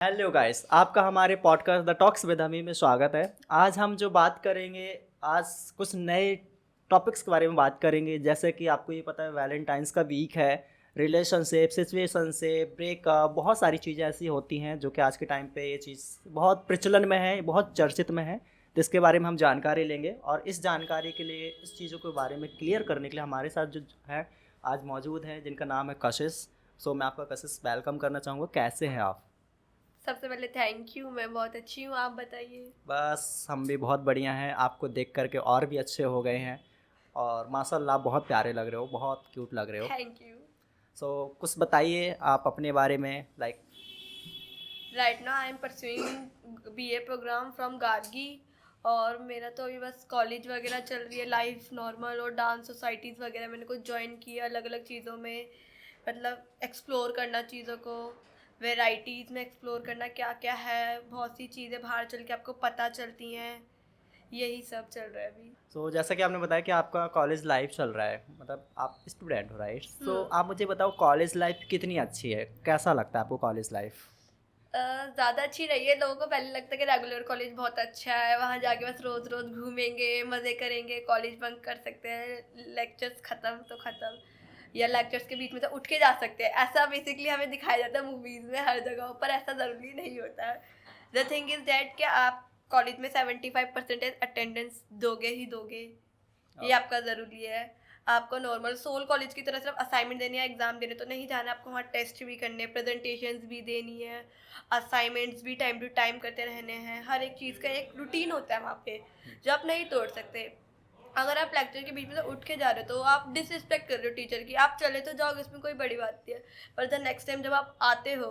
Hello guys, आपका हमारे podcast the talks with हमी में स्वागत है। आज हम जो बात करेंगे, आज कुछ नए टॉपिक्स के बारे में बात करेंगे। जैसे कि आपको ये पता है वैलेंटाइंस का वीक है, रिलेशनशिप, सिचुएशनशिप, ब्रेकअप, बहुत सारी चीज़ें ऐसी होती हैं जो कि आज के टाइम पे ये चीज़ बहुत प्रचलन में है, बहुत चर्चित में है। तो इसके बारे में हम जानकारी लेंगे और इस जानकारी के लिए, इस चीज़ों के बारे में क्लियर करने के लिए हमारे साथ जो है आज मौजूद हैं, जिनका नाम है कशिश। सो मैं आपका कशिश वेलकम करना चाहूँगा। कैसे हैं आप? सबसे पहले थैंक यू। मैं बहुत अच्छी हूँ, आप बताइए। बस हम भी बहुत बढ़िया हैं। आपको देख करके और भी अच्छे हो गए हैं और माशाल्लाह आप बहुत प्यारे लग रहे हो, बहुत क्यूट लग रहे हो। Thank you. सो कुछ बताइए आप अपने बारे में, like. Right now I am pursuing BA programme from Gargi. और मेरा तो अभी बस कॉलेज वगैरह चल रही है, लाइफ नॉर्मल, और डांस सोसाइटीज़ वगैरह मैंने कुछ ज्वाइन किया अलग अलग चीज़ों में। मतलब एक्सप्लोर करना चीज़ों को, वेराइटीज़ में एक्सप्लोर करना क्या क्या है। बहुत सी चीज़ें बाहर चल के आपको पता चलती हैं। यही सब चल रहा है अभी। सो जैसा कि आपने बताया कि आपका कॉलेज लाइफ चल रहा है, मतलब आप स्टूडेंट हो, राइट? सो आप मुझे बताओ कॉलेज लाइफ कितनी अच्छी है, कैसा लगता है आपको कॉलेज लाइफ? ज़्यादा अच्छी रही है। लोगों को पहले लगता है कि रेगुलर कॉलेज बहुत अच्छा है, वहाँ जाके बस रोज़ रोज़ घूमेंगे, मज़े करेंगे, कॉलेज बंक कर सकते हैं, लेक्चर्स ख़त्म तो ख़त्म, या लेक्चर्स के बीच में तो उठ के जा सकते हैं। ऐसा बेसिकली हमें दिखाया जाता है मूवीज़ में हर जगह पर, ऐसा ज़रूरी नहीं होता है। द थिंग इज़ दैट कि आप कॉलेज में 75% अटेंडेंस दोगे ही दोगे, ये आपका ज़रूरी है। आपको नॉर्मल सोल कॉलेज की तरह सिर्फ असाइनमेंट देनी है, एग्जाम देने तो नहीं जाना। आपको वहाँ टेस्ट भी करने, प्रेजेंटेशंस भी देनी है, असाइनमेंट्स भी टाइम टू टाइम करते रहने हैं। हर एक चीज़ का एक रूटीन होता है वहाँ पे, जो आप नहीं तोड़ सकते। अगर आप लेक्चर के बीच में से उठ के जा रहे हो तो आप डिसरिस्पेक्ट कर रहे हो टीचर की। आप चले तो जाओगे, इसमें कोई बड़ी बात नहीं है, पर द नेक्स्ट टाइम जब आप आते हो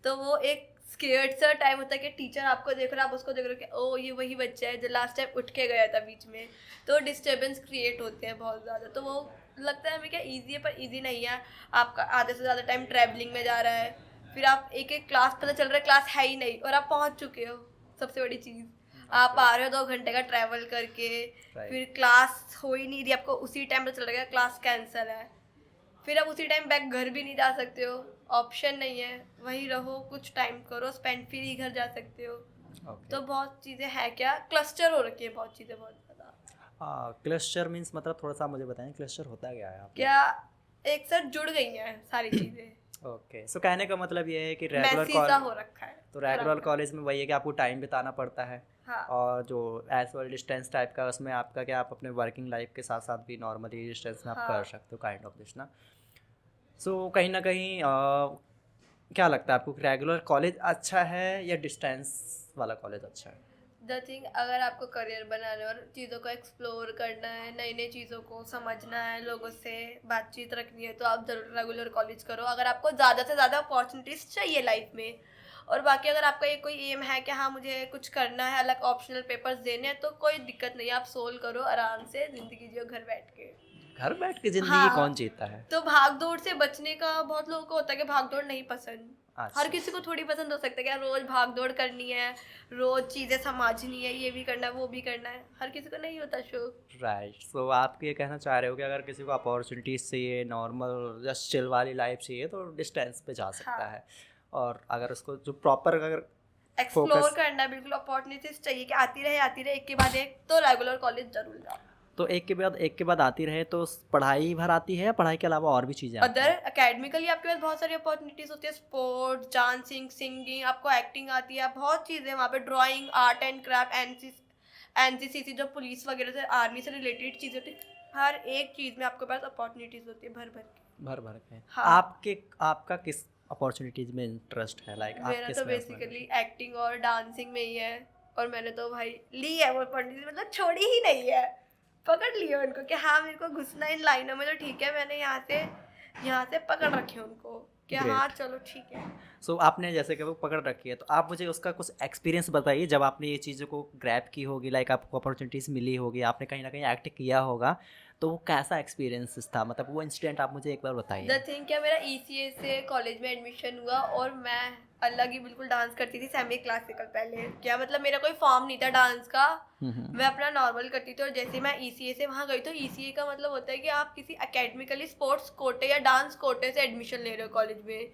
तो वो एक स्केर्ड सा टाइम होता है कि टीचर आपको देख रहा है, आप उसको देख रहे हो कि ओ ये वही बच्चा है जो लास्ट टाइम उठ के गया था बीच में। तो डिस्टर्बेंस क्रिएट होते हैं बहुत ज़्यादा। तो वो लगता है हमें क्या ईजी है, पर ईजी नहीं है। आपका आधे से ज़्यादा टाइम ट्रैवलिंग में जा रहा है, फिर आप एक एक क्लास पता चल रहा है क्लास है ही नहीं और आप पहुंच चुके हो। सबसे बड़ी चीज़, आप आ रहे हो 2 घंटे का ट्रैवल करके, फिर राइट। क्लास हो ही नहीं रही, आपको उसी टाइम पता चल रहा है क्लास कैंसिल है। फिर आप उसी टाइम बैक घर भी नहीं जा सकते हो, ऑप्शन नहीं है। वहीं रहो, कुछ टाइम करो स्पेंड, फिर ही घर जा सकते हो। ओके। तो बहुत चीज़ें हैं, क्या क्लस्टर हो रखी है बहुत चीज़ें, बहुत ज़्यादा। क्लस्टर मीन्स मतलब थोड़ा सा आप मुझे बताएं क्लस्टर होता क्या है आप? क्या एक साथ जुड़ गई हैं सारी चीज़ें, ओके, सो कहने का मतलब ये है कि रेगुलर मैसी सा कॉल, हो रखा है। तो खराब रेगुलर खराब। कॉलेज में वही है कि आपको टाइम बिताना पड़ता है। हाँ। और जो एज वेल डिस्टेंस टाइप का, उसमें आपका क्या, आप अपने वर्किंग लाइफ के साथ साथ भी नॉर्मली डिस्टेंस में आप कर हाँ। सकते हो, काइंड ऑफ दिस ना। सो कहीं ना कहीं क्या लगता है आपको, रेगुलर कॉलेज अच्छा है या डिस्टेंस वाला कॉलेज अच्छा है? द थिंग, अगर आपको करियर बनाना है और चीज़ों को एक्सप्लोर करना है, नई नई चीज़ों को समझना है, लोगों से बातचीत रखनी है, तो आप ज़रूर रेगुलर कॉलेज करो। अगर आपको ज़्यादा से ज़्यादा अपॉर्चुनिटीज़ चाहिए लाइफ में, और बाकी अगर आपका ये कोई एम है कि हाँ मुझे कुछ करना है, अलग ऑप्शनल पेपर्स देने हैं, तो कोई दिक्कत नहीं है, आप सोल्व करो आराम से, ज़िंदगी जियो घर बैठ के। घर बैठ के ज़िंदगी कौन हाँ। जीता है? तो भाग दौड़ से बचने का, बहुत लोगों को होता है कि भाग दौड़ नहीं पसंद। हर अच्छा। किसी को थोड़ी पसंद हो सकता है कि रोज भाग दौड़ करनी है, रोज चीजें समझनी है, ये भी करना है वो भी करना है, हर किसी को नहीं होता शौक। राइट। सो आप ये कहना चाह रहे हो कि अगर किसी को अपॉर्चुनिटीज़ चाहिए, नॉर्मल जस्ट चिल वाली लाइफ चाहिए, तो डिस्टेंस पे जा सकता हाँ, है। और अगर उसको जो प्रॉपर अगर एक्सप्लोर फोकस, करना है, बिल्कुल अपॉर्चुनिटीज चाहिए कि आती रहे एक के बाद एक, तो रेगुलर कॉलेज जरूर जाओ। तो एक के बाद आती रहे, तो पढ़ाई भर आती है या पढ़ाई के अलावा और भी चीज़ें आती अदर हैं? अकेडमिकली आपके पास बहुत सारी अपॉर्चुनिटीज होती है, स्पोर्ट्स, डांसिंग, सिंगिंग, आपको एक्टिंग आती है, बहुत चीज़ें वहाँ पे, drawing, art and craft, NCC, जो पुलिस वगैरह से, आर्मी से रिलेटेड चीज़ें होती है। हर एक चीज़ में आपके पास अपॉर्चुनिटीज होती है भर भर के। भर भर के। हाँ। आपका किस अपॉर्चुनिटीज़ में इंटरेस्ट है, लाइक आप मेरा तो किस में उसमें बेसिकली एक्टिंग और डांसिंग में ही है, और मैंने तो भाई ली है वो अपॉर्चुनिटी, मतलब छोड़ी ही नहीं है, पकड़ लिया उनको कि हाँ मेरे को घुसना इन लाइनों में, तो ठीक है, मैंने यहाँ से पकड़ रखे उनको कि हाँ ग्रेट। चलो ठीक है। सो आपने जैसे कि वो पकड़ रखी है, तो आप मुझे उसका कुछ एक्सपीरियंस बताइए जब आपने ये चीज़ों को ग्रैब की होगी, लाइक आपको अपॉर्चुनिटीज़ मिली होगी, आपने कहीं ना कहीं एक्ट किया होगा, तो वो कैसा एक्सपीरियंस था, मतलब वो इंसिडेंट आप मुझे एक बार द बताइए। थिंग, क्या मेरा ईसीए से कॉलेज में एडमिशन हुआ, और मैं अलग ही बिल्कुल डांस करती थी, सेमी क्लासिकल। पहले क्या मतलब मेरा कोई फॉर्म नहीं था डांस का, मैं अपना नॉर्मल करती थी। और जैसे मैं ईसीए से वहाँ गई, तो ईसीए का मतलब होता है कि आप किसी एकेडमिकली स्पोर्ट्स कोटे या डांस कोटे से एडमिशन ले रहे हो कॉलेज में।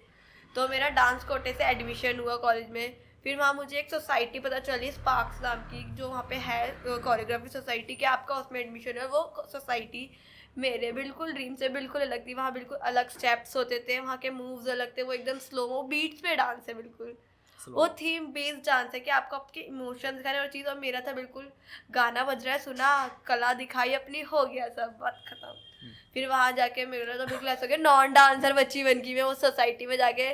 तो मेरा डांस कोटे से एडमिशन हुआ कॉलेज में। फिर वहाँ मुझे एक सोसाइटी पता चली स्पार्क्स नाम की, जो वहाँ पे है कोरियोग्राफी सोसाइटी, कि आपका उसमें एडमिशन है। वो सोसाइटी मेरे बिल्कुल ड्रीम से बिल्कुल अलग थी। वहाँ बिल्कुल अलग स्टेप्स होते थे, वहाँ के मूव्स अलग थे, वो एकदम स्लो बीट्स पे डांस है बिल्कुल। वो थीम बेस्ड डांस है कि आपको आपके इमोशंस दिखाने और चीज़। और मेरा था बिल्कुल गाना बज रहा है, सुना, कला दिखाई अपनी, हो गया सब, बात खत्म। फिर वहाँ जाके मेरा तो बिल्कुल ऐसा हो गया नॉन डांसर बच्ची बन गई मैं उस सोसाइटी में जाके।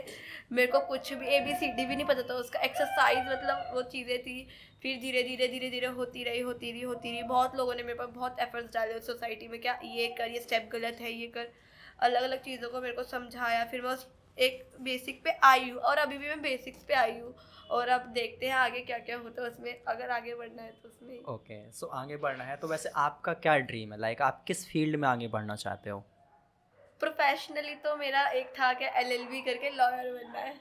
मेरे को कुछ भी ABCD भी नहीं पता था उसका, एक्सरसाइज मतलब वो चीज़ें थी। फिर धीरे धीरे धीरे धीरे होती रही। बहुत लोगों ने मेरे पर बहुत एफर्ट्स डाले उस सोसाइटी में, क्या ये कर, ये स्टेप गलत है, ये कर, अलग अलग चीज़ों को मेरे को समझाया। फिर मैं उस एक बेसिक पे आई हूँ और अभी भी मैं बेसिक्स पे आई हूँ। और अब देखते हैं आगे क्या क्या होता है उसमें, अगर आगे बढ़ना है तो उसमें। ओके, सो आगे बढ़ना है तो वैसे आपका क्या ड्रीम है, लाइक आप किस फील्ड में आगे बढ़ना चाहते हो? प्रोफेशनली तो मेरा एक था कि LLB करके लॉयर बनना है,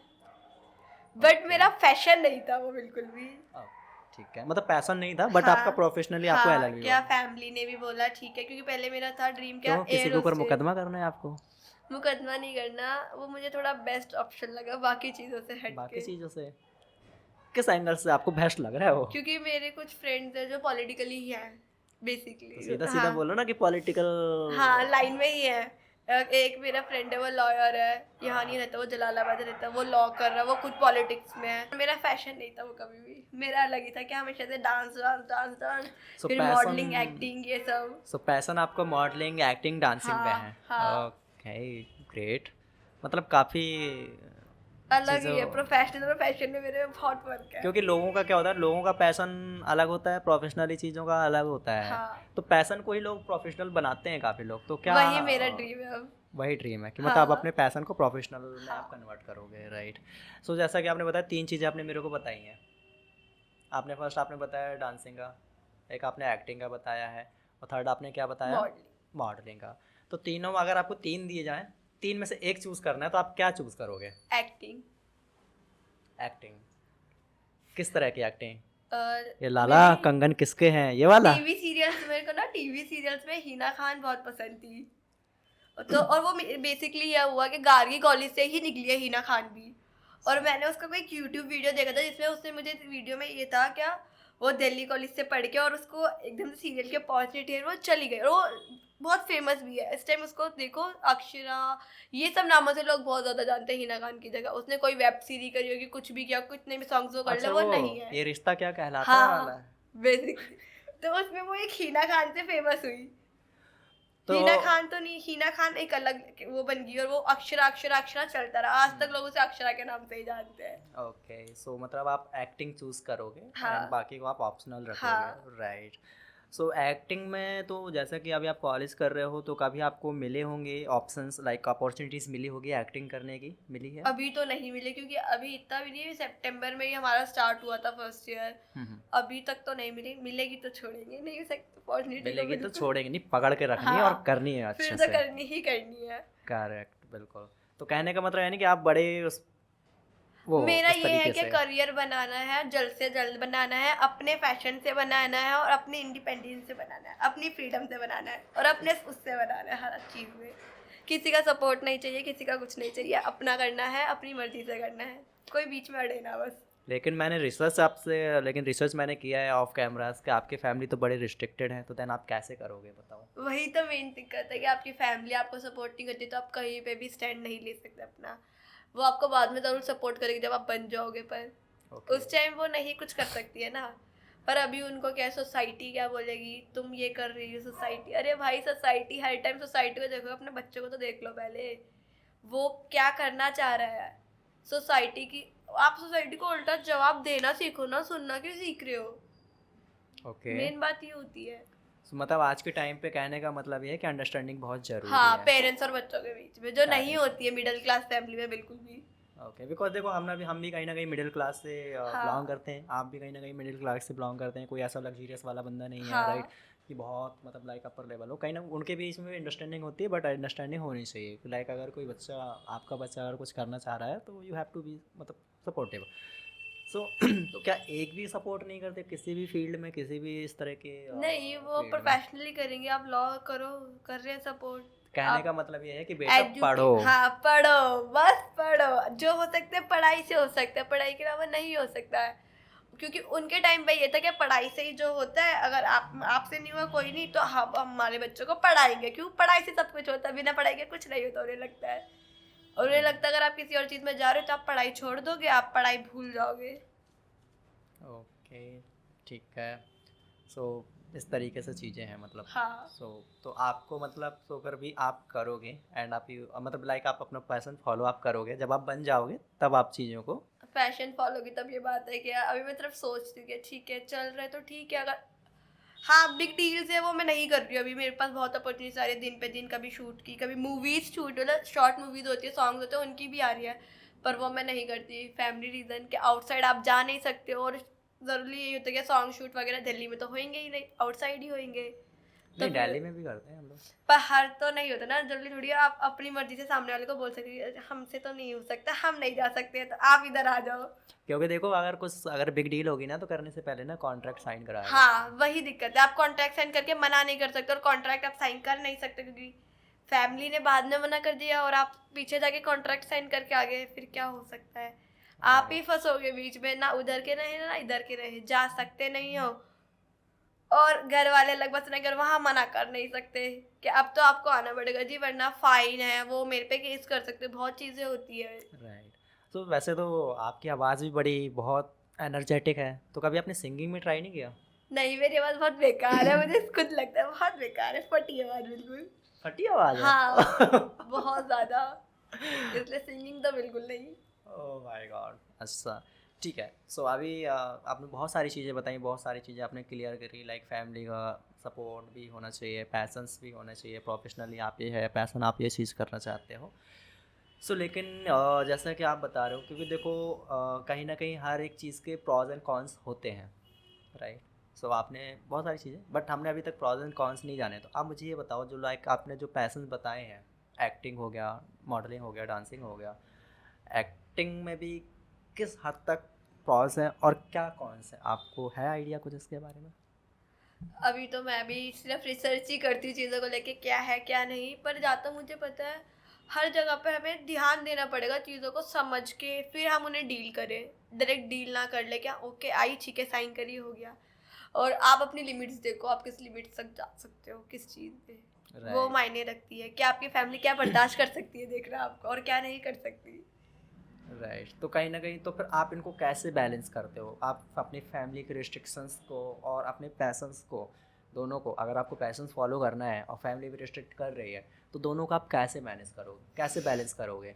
बट मेरा फैशन नहीं था वो बिल्कुल भी। ठीक है, मतलब पैशन नहीं था बट हाँ, आपका प्रोफेशनली आपको हाँ, LLB क्या बनना। फैमिली ने भी बोला ठीक है, क्योंकि पहले मेरा था ड्रीम क्या, क्यों, किसी एयर के ऊपर होस्टेस। मुकदमा करना है आपको? मुकदमा नहीं करना, वो मुझे थोड़ा बेस्ट ऑप्शन लगा बाकी चीज़ों से हट बाकी के। चीज़ों से किस एंगल से आपको बेस्ट लग रहा है वो? क्योंकि मेरे कुछ फ्रेंड्स हैं जो पॉलिटिकली ही हैं तो बेसिकली। सीधा सीधा हाँ, बोलो ना कि पॉलिटिकल। हाँ, लाइन में ही है। एक मेरा फ्रेंड है वो लॉयर है, यहाँ नहीं रहता, वो जलालाबाद रहता है, वो लॉ कर रहा है, वो खुद पॉलिटिक्स में है। मेरा फैशन नहीं था वो कभी भी, मेरा अलग ही था कि हमेशा से डांस डांस डांस डांस, फिर मॉडलिंग, एक्टिंग, ये सब। सो पैशन आपका मॉडलिंग, एक्टिंग, डांसिंग में है। हाँ, हाँ, ओके, ग्रेट। मतलब काफ़ी अलग ही है। चीज़ों, प्रोफेशनल और फैशन में मेरे में बहुत फर्क है। क्योंकि लोगों का क्या होता है, लोगों का पैशन अलग होता है, प्रोफेशनली चीज़ों का अलग होता है। हाँ, तो पैशन को ही लोग प्रोफेशनल बनाते हैं काफ़ी लोग, तो क्या वही मेरा ड्रीम है अब। वही ड्रीम है कि मतलब आप हाँ, अपने पैशन को प्रोफेशनल में आप हाँ, कन्वर्ट करोगे, राइट? सो जैसा कि आपने बताया 3 चीज़ें आपने मेरे को बताई हैं। आपने फर्स्ट आपने बताया डांसिंग का, एक आपने एक्टिंग का बताया है, और थर्ड आपने क्या बताया? मॉडलिंग। मॉडलिंग का। तो तीनों में अगर आपको 3 दिए जाएँ, 3 में से एक चूज़ करना है तो आप क्या चूज़ करोगे? एक्टिंग। एक्टिंग। किस तरह की एक्टिंग? और ये लाला कंगन किसके हैं, ये वाला? टीवी सीरियल्स, मेरे को ना टीवी सीरियल्स में हिना खान बहुत पसंद थी। तो और वो बेसिकली यह हुआ कि गार्गी कॉलेज से ही निकली है हिना खान भी। और मैंने उसका कोई यूट्यूब वीडियो देखा था जिसमें उसने मुझे वीडियो में ये था क्या, वो दिल्ली कॉलेज से पढ़ के और उसको एकदम से सीरियल के अपॉर्चुनिटी है, वो चली गई। और वो बहुत फेमस भी है इस टाइम, उसको देखो अक्षरा, ये सब नामों से लोग बहुत ज़्यादा जानते हैं हिना खान की जगह। उसने कोई वेब सीरीज करी होगी, कुछ भी किया, कितने भी सॉन्ग्स वो कर ले, अच्छा, वो वो नहीं है। ये रिश्ता क्या कहलाता है वाला? हाँ, बेसिकली तो उसमें वो एक हिना खान से फेमस हुई। तो हिना खान तो नहीं, हिना खान एक अलग वो बन गई, और वो अक्षरा अक्षरा अक्षरा चलता रहा, आज तक लोग उसे अक्षरा के नाम से ही जानते हैं। ओके, सो मतलब आप एक्टिंग चूज़ करोगे हाँ, एंड बाकी को आप ऑप्शनल हाँ, रखोगे, राइट? सो एक्टिंग में तो जैसा कि अभी आप कॉलेज कर रहे हो तो कभी आपको मिले होंगे ऑप्शंस, लाइक अपॉर्चुनिटीज़ मिली होगी एक्टिंग करने की, मिली है? अभी तो नहीं मिले क्योंकि अभी इतना भी नहीं, सितंबर में ही हमारा स्टार्ट हुआ था फर्स्ट ईयर। अभी तक तो नहीं मिली, मिलेगी तो छोड़ेंगे नहीं सकते अपॉर्चुनिटी मिलेगी तो छोड़ेंगे नहीं, पकड़ के रखनी है हाँ, और करनी है फिर अच्छे तो से। करनी ही करनी है। करेक्ट, बिल्कुल। तो कहने का मतलब है नहीं कि आप बड़े मेरा उस ये है तरीके कि से। करियर बनाना है, जल्द से जल्द बनाना है, अपने फैशन से बनाना है और अपने इंडिपेंडेंस से बनाना है, अपनी फ्रीडम से बनाना है और अपने उससे बनाना है हर चीज़ में। किसी का सपोर्ट नहीं चाहिए, किसी का कुछ नहीं चाहिए, अपना करना है, अपनी मर्जी से करना है, कोई बीच में अड़े ना बस। लेकिन रिसर्च मैंने किया है ऑफ कैमरास कि आपकी फैमिली तो बड़े रिस्ट्रिक्टेड है, तो देन आप कैसे करोगे बताओ? वही तो मेन दिक्कत है कि आपकी फैमिली आपको सपोर्ट नहीं करती, तो आप कहीं पे भी स्टैंड नहीं ले सकते अपना। वो आपको बाद में ज़रूर सपोर्ट करेगी जब आप बन जाओगे, पर उस टाइम वो नहीं कुछ कर सकती है ना। पर अभी उनको क्या, सोसाइटी क्या बोलेगी, तुम ये कर रही हो सोसाइटी। अरे भाई, सोसाइटी हर टाइम सोसाइटी को देखो, अपने बच्चों को तो देख लो पहले, वो क्या करना चाह रहा है सोसाइटी की। आप सोसाइटी को उल्टा जवाब देना सीखो ना, सुनना क्यों सीख रहे हो? ओके, मेन बात ये होती है। मतलब आज के टाइम पे कहने का मतलब ये है कि अंडरस्टैंडिंग बहुत ज़रूरी हाँ, है। पेरेंट्स और बच्चों के बीच में, जो नहीं Parents। होती है मिडिल क्लास फैमिली में बिल्कुल भी। ओके, बिकॉज देखो हम भी कहीं ना कहीं मिडिल क्लास से हाँ, बिलोंग करते हैं, आप भी कहीं ना कहीं मिडिल क्लास से बिलोंग करते हैं, कोई ऐसा लग्जरियस वाला बंदा नहीं है, राइट? हाँ, कि बहुत मतलब लाइक अपर लेवल हो, कहीं ना उनके बीच में भी अंडरस्टैंडिंग होती है, बट अंडरस्टैंडिंग होनी चाहिए। लाइक अगर कोई बच्चा, आपका बच्चा अगर कुछ करना चाह रहा है तो यू हैव टू बी मतलब सपोर्टिव। सो तो क्या एक भी सपोर्ट नहीं करते किसी भी फील्ड में, किसी भी इस तरह के नहीं, वो फील्ड में? प्रोफेशनली करेंगे, आप लॉ करो, कर रहे हैं सपोर्ट, कहने का आप मतलब ये है कि बेटा पढ़ो। हाँ पढ़ो, बस पढ़ो, जो हो सकता है पढ़ाई से हो सकता है, पढ़ाई के अलावा नहीं हो सकता है। क्योंकि उनके टाइम पे ये था कि पढ़ाई से ही जो होता है, अगर आपसे नहीं हुआ कोई नहीं तो हम हमारे बच्चों को पढ़ाएंगे, क्यों, पढ़ाई से सब कुछ होता है, बिना पढ़ाई के कुछ नहीं होता उन्हें लगता है। और उन्हें लगता है अगर आप किसी और चीज़ में जा रहे हो तो आप पढ़ाई छोड़ दोगे, आप पढ़ाई भूल जाओगे। ओके, ठीक है। सो इस तरीके से चीज़ें हैं मतलब। हाँ तो आपको मतलब तो अगर भी आप करोगे एंड आप यू मतलब लाइक आप अपना पैशन फॉलो आप करोगे, जब आप बन जाओगे तब आप चीज़ों को। फैशन फॉलो की तब ये बात है कि अभी मैं सिर्फ सोचती हूँ कि ठीक है चल रहा है तो ठीक है, अगर हाँ बिग डील्स है वो मैं नहीं कर रही हूँ अभी। मेरे पास बहुत अपॉर्चुनिटी आ रही है, दिन पे दिन, कभी शूट की, कभी मूवीज शूट, मतलब शॉर्ट मूवीज होती है, सॉन्ग्स होते हैं, उनकी भी आ रही है, पर वो मैं नहीं करती। फैमिली रीज़न के आउटसाइड आप जा नहीं सकते, और ज़रूरी यही होता है कि सॉन्ग शूट वगैरह दिल्ली में तो होंगे ही नहीं, आउटसाइड ही होंगे। तो नहीं, फिर दिल्ली में भी करते हैं हम लोग। पर हर तो नहीं होता ना, जल्दी थोड़ी आप अपनी मर्जी से सामने वाले को बोल सकते हैं हमसे तो नहीं हो सकता, हम नहीं जा सकते, तो आप इधर आ जाओ। क्योंकि देखो अगर बिग डील होगी ना तो करने से पहले ना कॉन्ट्रैक्ट साइन कराया जाता हाँ वही दिक्कत है, आप कॉन्ट्रैक्ट साइन करके मना नहीं कर सकते, और कॉन्ट्रैक्ट आप साइन कर नहीं सकते क्योंकि फैमिली ने बाद में मना कर दिया और आप पीछे जाके कॉन्ट्रैक्ट साइन करके आ गए, फिर क्या हो सकता है। आप ही फंसोगे बीच में, ना उधर के रहे ना इधर के रहे, जा सकते नहीं हो, और घर वाले अलग बस नहीं कर, वहाँ मना कर नहीं सकते कि अब तो आपको आना पड़ेगा जी वरना फाइन है, वो मेरे पे केस कर सकते, बहुत चीज़ें होती है। राइट। तो वैसे तो आपकी आवाज़ भी बड़ी बहुत एनर्जेटिक है, तो कभी आपने सिंगिंग में ट्राई नहीं किया? नहीं मेरी आवाज़ बहुत बेकार है, मुझे खुद लगता है बहुत बेकार है, फटी आवाज़ बिल्कुल। फटी आवाज़ है। हाँ बहुत ज़्यादा, इसलिए सिंगिंग तो बिल्कुल नहीं। Oh my God. अच्छा, ठीक है। सो अभी आपने बहुत सारी चीज़ें बताई, बहुत सारी चीज़ें आपने क्लियर करी, लाइक फैमिली का सपोर्ट भी होना चाहिए, पैशंस भी होना चाहिए, प्रोफेशनली आप ये है पैशन, आप ये चीज़ करना चाहते हो। लेकिन जैसा कि आप बता रहे हो, क्योंकि देखो कहीं ना कहीं हर एक चीज़ के प्रॉज एंड कॉन्स होते हैं, राइट। आपने बहुत सारी चीज़ें, बट हमने अभी तक प्रॉज एंड कॉन्स नहीं जाने। तो आप मुझे ये बताओ, जो लाइक आपने जो पैशन बताए हैं, एक्टिंग हो गया, मॉडलिंग हो गया, डांसिंग हो गया, एक्टिंग में भी किस हद तक प्रॉस हैं और क्या कॉन्स हैं, आपको है आइडिया कुछ इसके बारे में? अभी तो मैं भी सिर्फ रिसर्च ही करती हूँ चीज़ों को लेके, क्या है क्या नहीं, पर जहाँ तक मुझे पता है हर जगह पे हमें ध्यान देना पड़ेगा चीज़ों को समझ के, फिर हम उन्हें डील करें। डायरेक्ट डील ना कर ले, क्या ओके आई ठीक है साइन करी हो गया। और आप अपनी लिमिट्स देखो, आप किस लिमिट तक जा सकते हो किस चीज़ पे, वो राइट, मायने रखती है कि आपकी फैमिली क्या बर्दाश्त कर सकती है देख रहा आपको और क्या नहीं कर सकती। राइट। तो कहीं ना कहीं तो फिर आप इनको कैसे बैलेंस करते हो, आप अपनी फैमिली के रिस्ट्रिक्शंस को और अपने पैशंस को, दोनों को, अगर आपको पैशंस फॉलो करना है और फैमिली भी रिस्ट्रिक्ट कर रही है, तो दोनों को आप कैसे मैनेज करोगे, कैसे बैलेंस करोगे?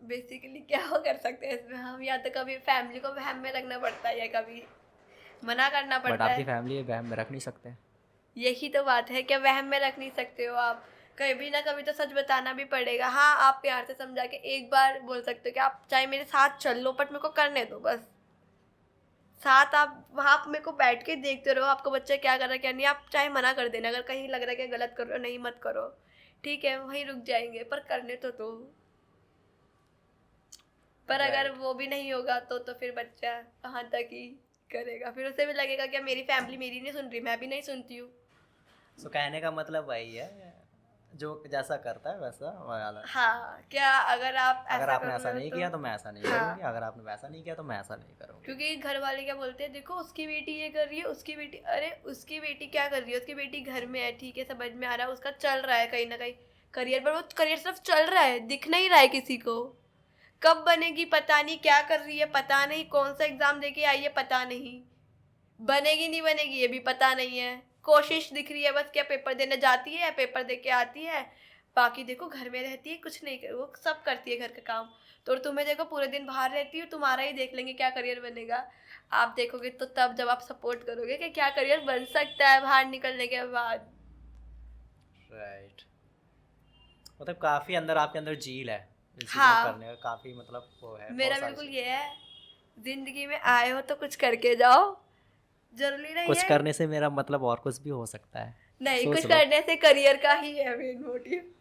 बेसिकली क्या हो कर सकते हैं इसमें हम, या तो कभी फैमिली को वहम में रखना पड़ता है या कभी मना करना बट पड़ता आपकी है। फैमिली ये वहम में रख नहीं सकते। यही तो बात है, क्या वहम में रख नहीं सकते हो आप, कभी ना कभी तो सच बताना भी पड़ेगा। हाँ आप प्यार से समझा के एक बार बोल सकते हो कि आप चाहे मेरे साथ चल लो बट मेरे को करने दो बस, साथ आप वहाँ मेरे को बैठ के देखते रहो आपको बच्चा क्या कर रहा है क्या नहीं, आप चाहे मना कर देना अगर कहीं लग रहा है कि गलत कर रहे हो, नहीं मत करो, ठीक है वहीं रुक जाएंगे, पर करने तो दो। पर अगर राइट। वो भी नहीं होगा तो फिर बच्चा कहाँ तक ही करेगा, फिर उसे भी लगेगा कि मेरी फैमिली मेरी नहीं सुन रही, मैं भी नहीं सुनती हूँ। कहने का मतलब वही है, जो जैसा करता है वैसा वाला। हाँ क्या अगर आप अगर ऐसा आपने कर ऐसा रहे हो नहीं तो किया तो मैं ऐसा नहीं हाँ, करूँगी, अगर आपने वैसा नहीं किया तो मैं ऐसा नहीं करूँगी। क्योंकि घर वाले क्या बोलते हैं, देखो उसकी बेटी ये कर रही है, उसकी बेटी, अरे उसकी बेटी क्या कर रही है, उसकी बेटी घर में है ठीक है समझ में आ रहा है, उसका चल रहा है कहीं ना कहीं करियर, पर वो करियर सिर्फ चल रहा है, दिख नहीं रहा है किसी को, कब बनेगी पता नहीं, क्या कर रही है पता नहीं, कौन सा एग्जाम दे के आई है पता नहीं, बनेगी नहीं बनेगी ये भी पता नहीं है, कोशिश दिख रही है बस, क्या पेपर देने जाती है या पेपर दे के आती है, बाकी देखो घर में रहती है कुछ नहीं कर, वो सब करती है घर का काम, तो तुम्हें देखो पूरे दिन बाहर रहती हो, तुम्हारा ही देख लेंगे क्या करियर बनेगा। आप देखोगे तो तब जब आप सपोर्ट करोगे कि क्या करियर बन सकता है बाहर निकलने के बाद। राइट। मतलब काफ़ी अंदर आपके अंदर झील है इन चीज़ों को हाँ करने का, काफ़ी मतलब वो है, मेरा बहुत सारी बिल्कुल चीज़। ये है, जिंदगी में आए हो तो कुछ करके जाओ, जरूरी नहीं कुछ है, करने से मेरा मतलब और कुछ भी हो सकता है, नहीं सोच कुछ लो। करने से करियर का ही है मेन मोटिव,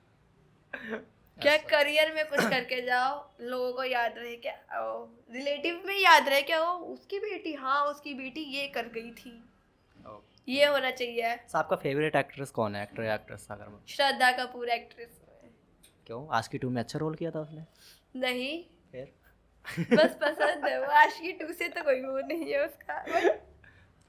क्या अच्छा। करियर में कुछ करके जाओ, लोगों को याद रहे क्या, रिलेटिव में याद रहे क्या, वो उसकी बेटी, हाँ उसकी बेटी ये कर गई थी, ओके। ये होना चाहिए। आपका फेवरेट एक्ट्रेस कौन है, एक्टर या एक्ट्रेस अगर मैं? श्रद्धा कपूर एक्ट्रेस में। क्यों? आशिकी 2 में अच्छा रोल किया था उसने। नहीं, फिर बस पसंद है वो। आशिकी 2 से तो कोई वो नहीं है उसका, बट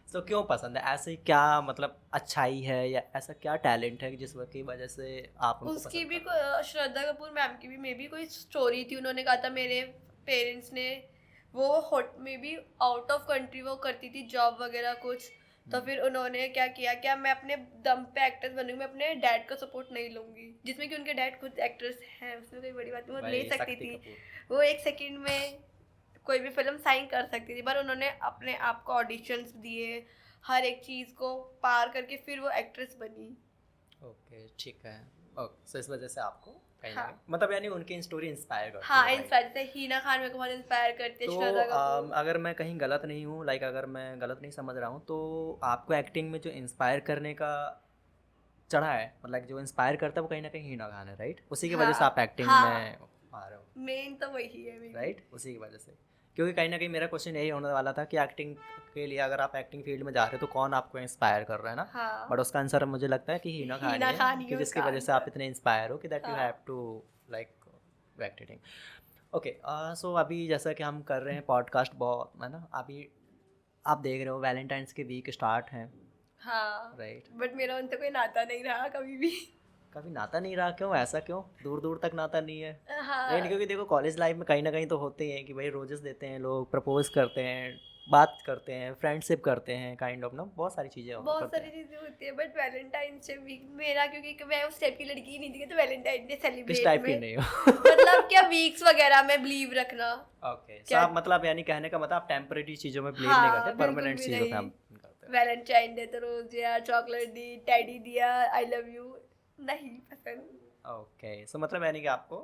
तो क्यों पसंद है? ऐसे क्या मतलब अच्छाई है या ऐसा क्या टैलेंट है कि जिस की वजह से आप उनको उसकी पसंद भी करते हैं? श्रद्धा कपूर मैम की भी मे बी कोई स्टोरी थी। उन्होंने कहा था मेरे पेरेंट्स ने, वो hot may be out of country वो करती थी जॉब वगैरह कुछ, तो फिर उन्होंने क्या किया, क्या मैं अपने दम पे एक्ट्रेस बनूंगी, मैं अपने डैड का सपोर्ट नहीं लूंगी, जिसमें कि उनके डैड खुद एक्ट्रेस हैं, उसमें कोई बड़ी बात नहीं, वो ले भाई सकती शक्ति थी। कपूर। वो 1 सेकंड में कोई भी फिल्म साइन कर सकती थी, पर उन्होंने अपने आप को ऑडिशंस दिए, हर एक चीज़ को पार करके फिर वो एक्ट्रेस बनी। ओके ठीक है। ओके, सो इस वजह से आपको कहीं ना हाँ कहीं मतलब यानी उनकी स्टोरी इंस्पायर करती हाँ, है, राइट? इंस्पायर से हीना खान मेरे को बहुत इंस्पायर करती है, तो श्रद्धा कपूर। अगर मैं कहीं गलत नहीं हूँ, लाइक अगर मैं गलत नहीं समझ रहा हूँ, तो आपको एक्टिंग में जो इंस्पायर करने का चढ़ा है, मतलब जो इंस्पायर करता है वो कहीं ना कहीं हीना खान है, राइट? उसी की वजह से आप हाँ एक्टिंग में हाँ, आ रहे हो, मेन तो वही है मेरी। राइट? उसी की वजह से, क्योंकि कहीं ना कहीं मेरा क्वेश्चन यही होने वाला था कि एक्टिंग के लिए अगर आप एक्टिंग फील्ड में जा रहे हो तो कौन आपको इंस्पायर कर रहा है ना, बट हाँ, उसका आंसर मुझे लगता है कि हीना खान हीना ही खान है, ही कि है जिसकी उसका वजह से आप आंसर। इतने इंस्पायर हो कि दैट यू हैव हाँ टू लाइक एक्टिंग। ओके, सो अभी जैसा कि हम कर रहे हैं पॉडकास्ट, बहुत है ना, अभी आप देख रहे हो वैलेंटाइंस के वीक स्टार्ट हैं, हाँ, राइट? बट मेरा उनसे कोई नाता नहीं रहा कभी भी। कभी नाता नहीं रहा? क्यों, ऐसा क्यों? दूर दूर तक नाता नहीं है? नहीं, हाँ, क्योंकि देखो कॉलेज लाइफ में कहीं ना कहीं तो होते ही हैं कि भाई रोजेस देते हैं लोग, प्रपोज करते हैं, बात करते हैं, फ्रेंडशिप करते हैं, काइंड ऑफ ना, बहुत सारी चीज़ें बहुत करते सारी हैं। चीजें होती है, बट वैलेंटाइंस डे वीक मेरा, क्योंकि मैं उस टाइप की लड़की ही नहीं थी तो वैलेंटाइन डे किस सेलिब्रेट टाइप की में, नहीं हो? मतलब क्या वीक्स वगैरह में बिलीव रखना। ओके, सो क्या? आप मतलब यानी कहने का मतलब आप टेम्परेरी चीज़ों में बिलीव नहीं करते, हाँ, बिल्कुल परमानेंट भी चीज़ों पे नहीं। हम करते हैं। वैलेंटाइन डे तो रोज दिया, चॉकलेट दी, टेडी दिया, आई लव यू, नहीं पसंद। ओके, सो मतलब यानी कि आपको,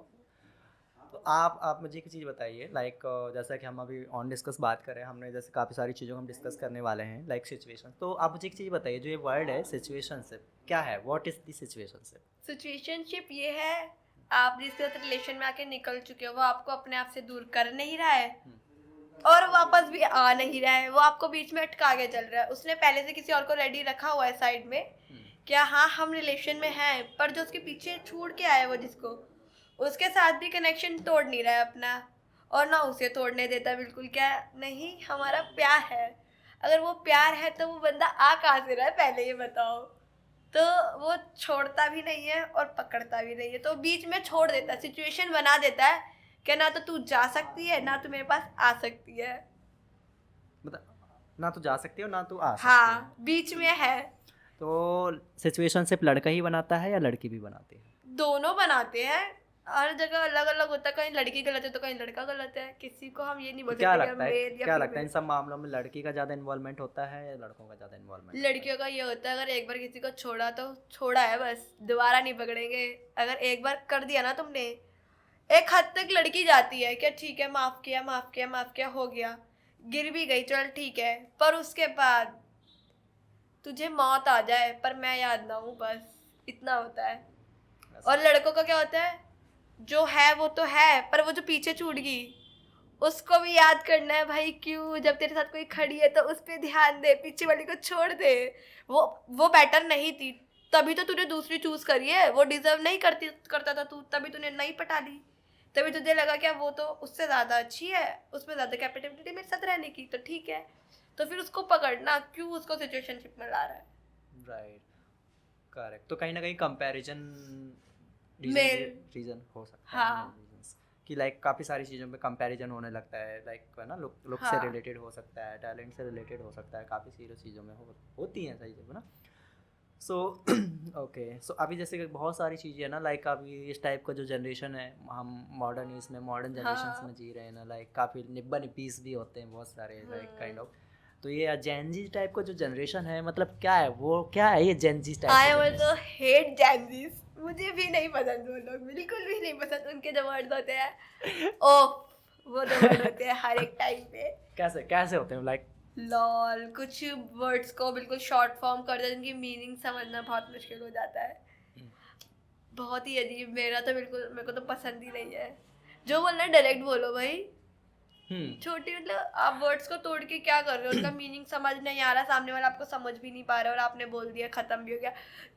तो आप मुझे एक चीज़ बताइए, लाइक जैसा कि हम अभी ऑन डिस्कस बात कर रहे हैं, हमने जैसे काफ़ी सारी चीज़ों को हम डिस्कस करने वाले हैं, लाइक सिचुएशन, तो आप मुझे एक चीज़ बताइए, जो ये वर्ड है सिचुएशनशिप, क्या है? What is the situationship? Situationship ये है, आप जिसके साथ रिलेशन में आके निकल चुके हो, वो आपको अपने आप से दूर कर नहीं रहा है और वापस भी आ नहीं रहा है, वो आपको बीच में अटका के चल रहा है। उसने पहले से किसी और को रेडी रखा हुआ है साइड में, क्या हाँ हम रिलेशन में हैं, पर जो उसके पीछे छोड़ के आया है वो जिसको, उसके साथ भी कनेक्शन तोड़ नहीं रहा है अपना, और ना उसे तोड़ने देता बिल्कुल। क्या नहीं, हमारा प्यार है, अगर वो प्यार है तो वो बंदा आ कहाँ से रहा है पहले ये बताओ। तो वो छोड़ता भी नहीं है और पकड़ता भी नहीं है, तो बीच में छोड़ देता है, सिचुएशन बना देता है कि ना तो तू जा सकती है ना तू मेरे पास आ सकती है। मतलब ना तो जा सकती हो ना तो आ सकती हाँ, हो। बीच में है। तो सिचुएशनशिप लड़का ही बनाता है या लड़की भी बनाती है? दोनों बनाते हैं, हर जगह अलग अलग होता है, कहीं लड़की गलत है तो कहीं लड़का गलत है, किसी को हम ये नहीं तो बोल क्या सकते कि लगता है, मेल या क्या लगता है इन फीमेल। सब मामलों में लड़की का ज़्यादा इन्वॉल्वमेंट होता है या लड़कों का ज़्यादा इन्वॉल्वमेंट होता है? लड़कियों का ये होता है, अगर एक बार किसी को छोड़ा तो छोड़ा है बस, दोबारा नहीं पकड़ेंगे। अगर एक बार कर दिया ना तुमने, एक हद तक लड़की जाती है क्या ठीक है, माफ किया माफ किया माफ किया, हो गया, गिर भी गई चल ठीक है, पर उसके बाद तुझे मौत आ जाए पर मैं याद ना हूँ, बस इतना होता है। ऐसा। और लड़कों का क्या होता है, जो है वो तो है, पर वो जो पीछे छूट गई उसको भी याद करना है भाई, क्यों, जब तेरे साथ कोई खड़ी है तो उस पर ध्यान दे, पीछे वाली को छोड़ दे, वो बेटर नहीं थी, तभी तो तूने दूसरी चूज करी है, वो डिजर्व नहीं करता था तू, तभी तूने नहीं पटा ली, तभी तुझे लगा क्या वो तो उससे ज़्यादा अच्छी है, उसमें ज़्यादा कैपेबिलिटी मेरे साथ रहने की, तो ठीक है, तो फिर उसको पकड़ना, क्यों उसको सिचुएशनशिप में ला रहा है। Right, correct. तो कहीं ना कहीं कंपैरिजन मेल, रीजन हो सकता है, हाँ reasons, कि लाइक काफ़ी सारी चीज़ों में कंपैरिजन होने लगता है, लाइक है ना, लुक से हाँ रिलेटेड हो सकता है, टैलेंट से रिलेटेड हो सकता है, काफ़ी सारी चीज़ों में होती हैं सही चीज़ें ना। सो ओके, सो अभी जैसे कि बहुत सारी चीज़ें हैं ना, लाइक अभी इस टाइप का जो जनरेशन है, हम मॉडर्न इसमें मॉडर्न जनरेशन में हाँ। जी रहे हैं ना, लाइक काफ़ी निब्बा निब्बीस भी होते हैं बहुत सारे, लाइक काइंड ऑफ। तो ये जेनजी टाइप का जो जनरेशन है, मतलब क्या है वो, क्या है ये जेनजी टाइप आई का ऑल्सो जनरेशन? हेट जैनजीज, मुझे भी नहीं पसंद वो लोग, बिल्कुल भी नहीं पसंद, उनके जो वर्ड होते हैं ओह, वो जो वर्ड होते हैं हर एक टाइम पे, कैसे कैसे होते हैं, लाइक? लॉल, कुछ वर्ड्स को बिल्कुल शॉर्ट फॉर्म कर देते हैं, जिनकी मीनिंग समझना बहुत मुश्किल हो जाता है, बहुत ही अजीब। मेरा तो बिल्कुल, मेरे को तो पसंद ही नहीं है, जो बोलना है डायरेक्ट बोलो भाई, छोटी मतलब आप वर्ड्स को तोड़ के क्या कर रहे हो, उनका मीनिंग समझ नहीं आ रहा, सामने वाला आपको समझ भी नहीं पा रहा और आपने बोल दिया, खत्म भी हो गया।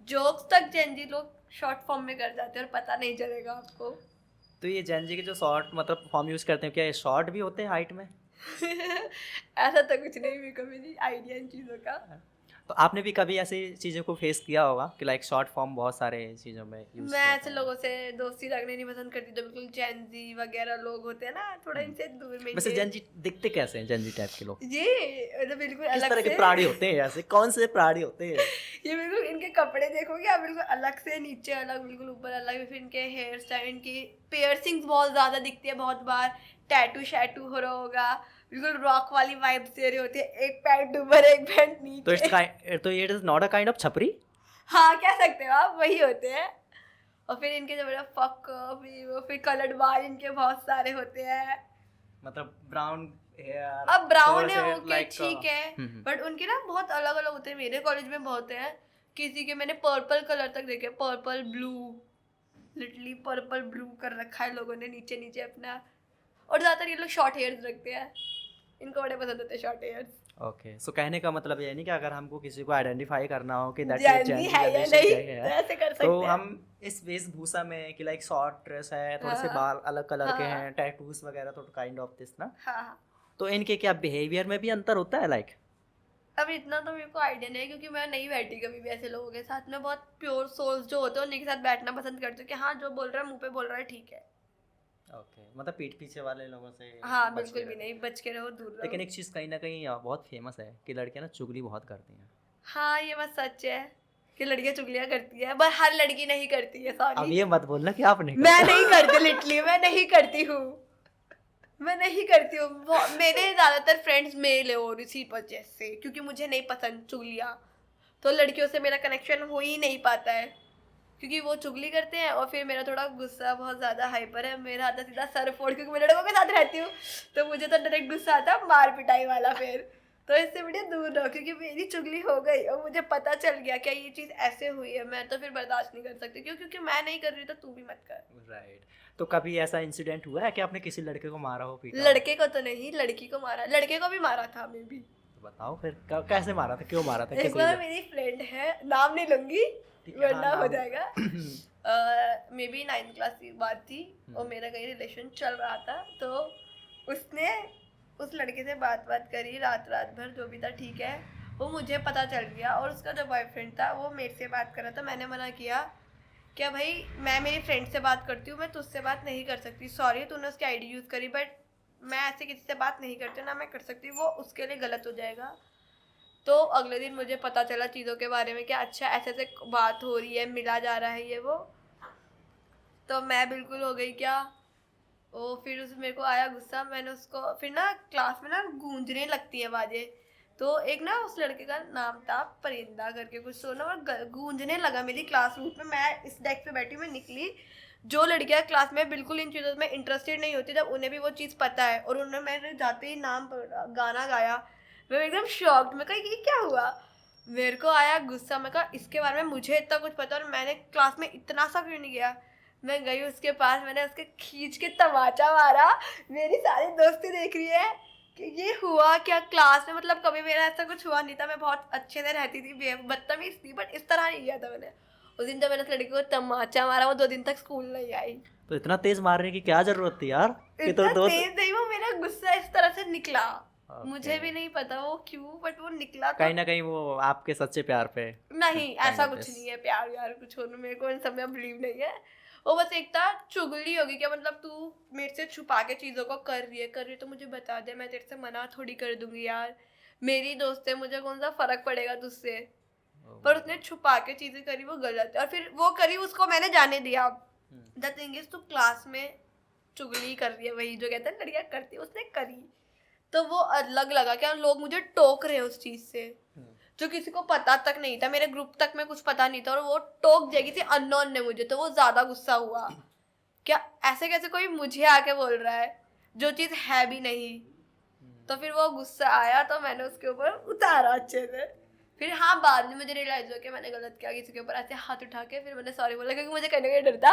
जोक्स तक जेनजी लोग शॉर्ट फॉर्म में कर जाते हैं और पता नहीं चलेगा आपको। तो ये जेनजी के जो शॉर्ट मतलब फॉर्म यूज़ करते हैं, क्या ये शॉर्ट भी होते हैं हाइट में? ऐसा तो कुछ नहीं, मेरे को भी नहीं आइडिया इन चीज़ों का। तो आपने भी कभी ऐसी चीज़ों को फेस किया होगा कि लाइक शॉर्ट फॉर्म बहुत सारे चीज़ों में यूज़ मैं ऐसे लोगों से दोस्ती रखने नहीं पसंद करती, जो बिल्कुल जेनजी वगैरह लोग होते हैं ना, थोड़ा इनसे दूर में। वैसे जेनजी दिखते कैसे हैं, जेनजी टाइप के लोग? ये मतलब बिल्कुल किस अलग तरह के से प्राणी होते हैं, ऐसे कौन से प्राणी होते हैं? ये बिल्कुल इनके कपड़े देखोगे आप, बिल्कुल अलग से, नीचे अलग, बिल्कुल ऊपर अलग। फिर इनके हेयर स्टाइल, इनकी पियर्सिंग्स बहुत ज़्यादा दिखती है, बहुत बार टैटू शैटू हो रहा होगा, बिल्कुल रॉक वाली वाइब्स दे रही होती है, एक पैंट ऊपर एक पैंट नीचे। तो it is not a kind of छपरी? हाँ, कह सकते हो आप, वही होते हैं। और फिर इनके जो बड़ा फिर कलर्ड बाल इनके बहुत सारे होते हैं। मतलब ब्राउन हेयर, अब ब्राउन है थोड़े से ओके like, ठीक है, बट उनके ना बहुत अलग अलग होते हैं। मेरे कॉलेज में बहुत हैं, किसी के मैंने पर्पल कलर तक देखे, purple blue, literally purple blue कर रखा है लोगों ने नीचे नीचे अपना। और ज़्यादातर ये लोग शॉर्ट हेयर्स रखते हैं, इनको बड़े पसंद होते हैं शॉर्ट हेयर्स। ओके, सो कहने का मतलब ये नहीं कि अगर हमको किसी को आइडेंटिफाई करना हो कि दैट जेनजी है या नहीं, तो ऐसे कर सकते तो हैं। हम इस वेशभूषा में कि लाइक शॉर्ट ड्रेस है, थोड़े से हाँ, बाल अलग कलर के हाँ। हैं, टैटूज वगैरह, तो काइंड ऑफ दिस ना। हाँ, तो इनके क्या बिहेवियर में भी अंतर होता है लाइक? अब इतना तो मेरे को आइडिया नहीं है, क्योंकि मैं नहीं बैठी कभी भी ऐसे लोगों के साथ में। बहुत प्योर सोल्स जो होते हैं उन्हीं के साथ बैठना पसंद करती हूँ, कि हाँ जो बोल रहा है मुंह पे बोल रहा है ठीक है। ओके, मतलब पीठ पीछे वाले लोगों से हाँ, बच के बिल्कुल भी रहना। नहीं, बच के रहो, दूर रहो। लेकिन एक चीज़ कहीं ना कहीं बहुत फेमस है कि लड़कियां ना चुगली बहुत करती हैं। हाँ, ये बात सच है कि लड़कियां चुगलियां करती है, पर हर लड़की नहीं करती है, अब सॉरी। ये मत बोलना कि आप नहीं मैं करते। नहीं करती, लिटरली मैं नहीं करती हूँ, मैं नहीं करती हूँ। मेरे ज्यादातर फ्रेंड्स मेल है और इसी वजह से, क्योंकि मुझे नहीं पसंद चुगलियाँ, तो लड़कियों से मेरा कनेक्शन हो ही नहीं पाता है, क्योंकि वो चुगली करते हैं। और फिर मेरा थोड़ा गुस्सा बहुत ज़्यादा हाइपर है, मेरा आता सीधा सर फोड़, क्योंकि मैं लड़कों के साथ रहती हूँ, तो मुझे तो डायरेक्ट गुस्सा आता है मार पिटाई वाला। फिर तो इससे बढ़िया दूर रहो, क्योंकि मेरी चुगली हो गई और मुझे पता चल गया क्या ये चीज़ ऐसे हुई है, मैं तो फिर बर्दाश्त नहीं कर सकती। क्योंकि मैं नहीं कर रही तो तू भी मत कर। राइट। तो कभी ऐसा इंसिडेंट हुआ है कि आपने किसी लड़के को मारा हो, पीटा हो? लड़के को तो नहीं, लड़की को मारा, लड़के को भी मारा था मैं भी। तो बताओ फिर कैसे मारा था, क्यों मारा था, एक किस बार रीजन? मेरी फ्रेंड है, नाम नहीं लूंगी ठीक है, हाँ, वरना हो नाम। जाएगा। मे बी 9th क्लास की बात थी और मेरा कहीं रिलेशन चल रहा था, तो उसने उस लड़के से बात करी रात भर, जो भी था ठीक है। वो मुझे पता चल गया, और उसका जो बॉयफ्रेंड था वो मेरे से बात कर रहा था। मैंने मना किया, क्या भाई मैं मेरी फ्रेंड से बात करती हूँ, मैं तुझसे बात नहीं कर सकती, सॉरी तूने उसकी आईडी यूज़ करी, बट मैं ऐसे किसी से बात नहीं करती, ना मैं कर सकती, वो उसके लिए गलत हो जाएगा। तो अगले दिन मुझे पता चला चीज़ों के बारे में कि अच्छा ऐसे ऐसे बात हो रही है, मिला जा रहा है ये वो। तो मैं बिल्कुल हो गई क्या, ओ फिर उस मेरे को आया गुस्सा। मैंने उसको फिर ना क्लास में ना गूंजने लगती है आवाज़ें, तो एक ना उस लड़के का नाम था परिंदा करके कुछ, तो ना वो गूंजने लगा मेरी क्लास रूम में। मैं इस डेस्क पे बैठी, मैं निकली। जो लड़कियां क्लास में बिल्कुल इन चीज़ों में इंटरेस्टेड नहीं होती, जब उन्हें भी वो चीज़ पता है और उन्होंने मेरे जाते ही नाम गाना गाया, मैं एकदम शॉक्ड। मैं कहा ये क्या हुआ, मेरे को आया गुस्सा। मैं कहा इसके बारे में मुझे इतना कुछ पता और मैंने क्लास में इतना सा क्यों नहीं किया। मैं गई उसके पास, मैंने उसके खींच के तमाचा मारा। मेरी सारी दोस्ती देख रही है कि ये हुआ क्या क्लास में, मतलब कभी मेरा ऐसा कुछ हुआ नहीं था, मैं बहुत अच्छे से रहती थी, बदतमीज थी, बट इस तरह नहीं किया था मैंने। उस दिन जब मैंने उस लड़की को तमाचा मारा, वो 2 दिन तक स्कूल नहीं आई। तो इतना तेज मारने की क्या जरूरत थी यार? कि तो इतना तेज नहीं, वो मेरा गुस्सा इस तरह से निकला। Okay. मुझे भी नहीं पता वो क्यों, बट वो निकला। कहीं ना कहीं वो आपके सच्चे प्यार पे। नहीं, ऐसा of कुछ this. नहीं है, प्यार व्यार कुछ होने, मेरे को इन सब में बिलीव नहीं है। वो बस एक था चुगली होगी, क्या मतलब तू मेरे से छुपा के चीज़ों को कर रही है तो मुझे बता दे, मैं तेरे से मना थोड़ी कर दूंगी यार, मेरी दोस्त है, मुझे कौन सा फर्क पड़ेगा तुझसे। पर उसने छुपा के चीज़ें करी, वो गलत है। और फिर वो करी, उसको मैंने जाने दिया। द थिंग इज, तू क्लास में चुगली कर रही है, वही जो कहते हैं लड़कियां करती है, उसने करी, तो वो अलग लगा क्या लोग मुझे टोक रहे हैं उस चीज़ से, जो किसी को पता तक नहीं था, मेरे ग्रुप तक में कुछ पता नहीं था, और वो टोक दिया किसी अननोन ने मुझे, तो वो ज़्यादा गुस्सा हुआ। क्या ऐसे कैसे कोई मुझे आके बोल रहा है जो चीज़ है भी नहीं। तो फिर वो गुस्सा आया, तो मैंने उसके ऊपर उतारा अच्छे से। फिर हाँ बाद में मुझे रियलाइज हुआ कि मैंने गलत किया, किसी के ऊपर ऐसे हाथ उठा के फिर मैंने सॉरी बोला, क्योंकि मुझे कहीं ना कहीं डर था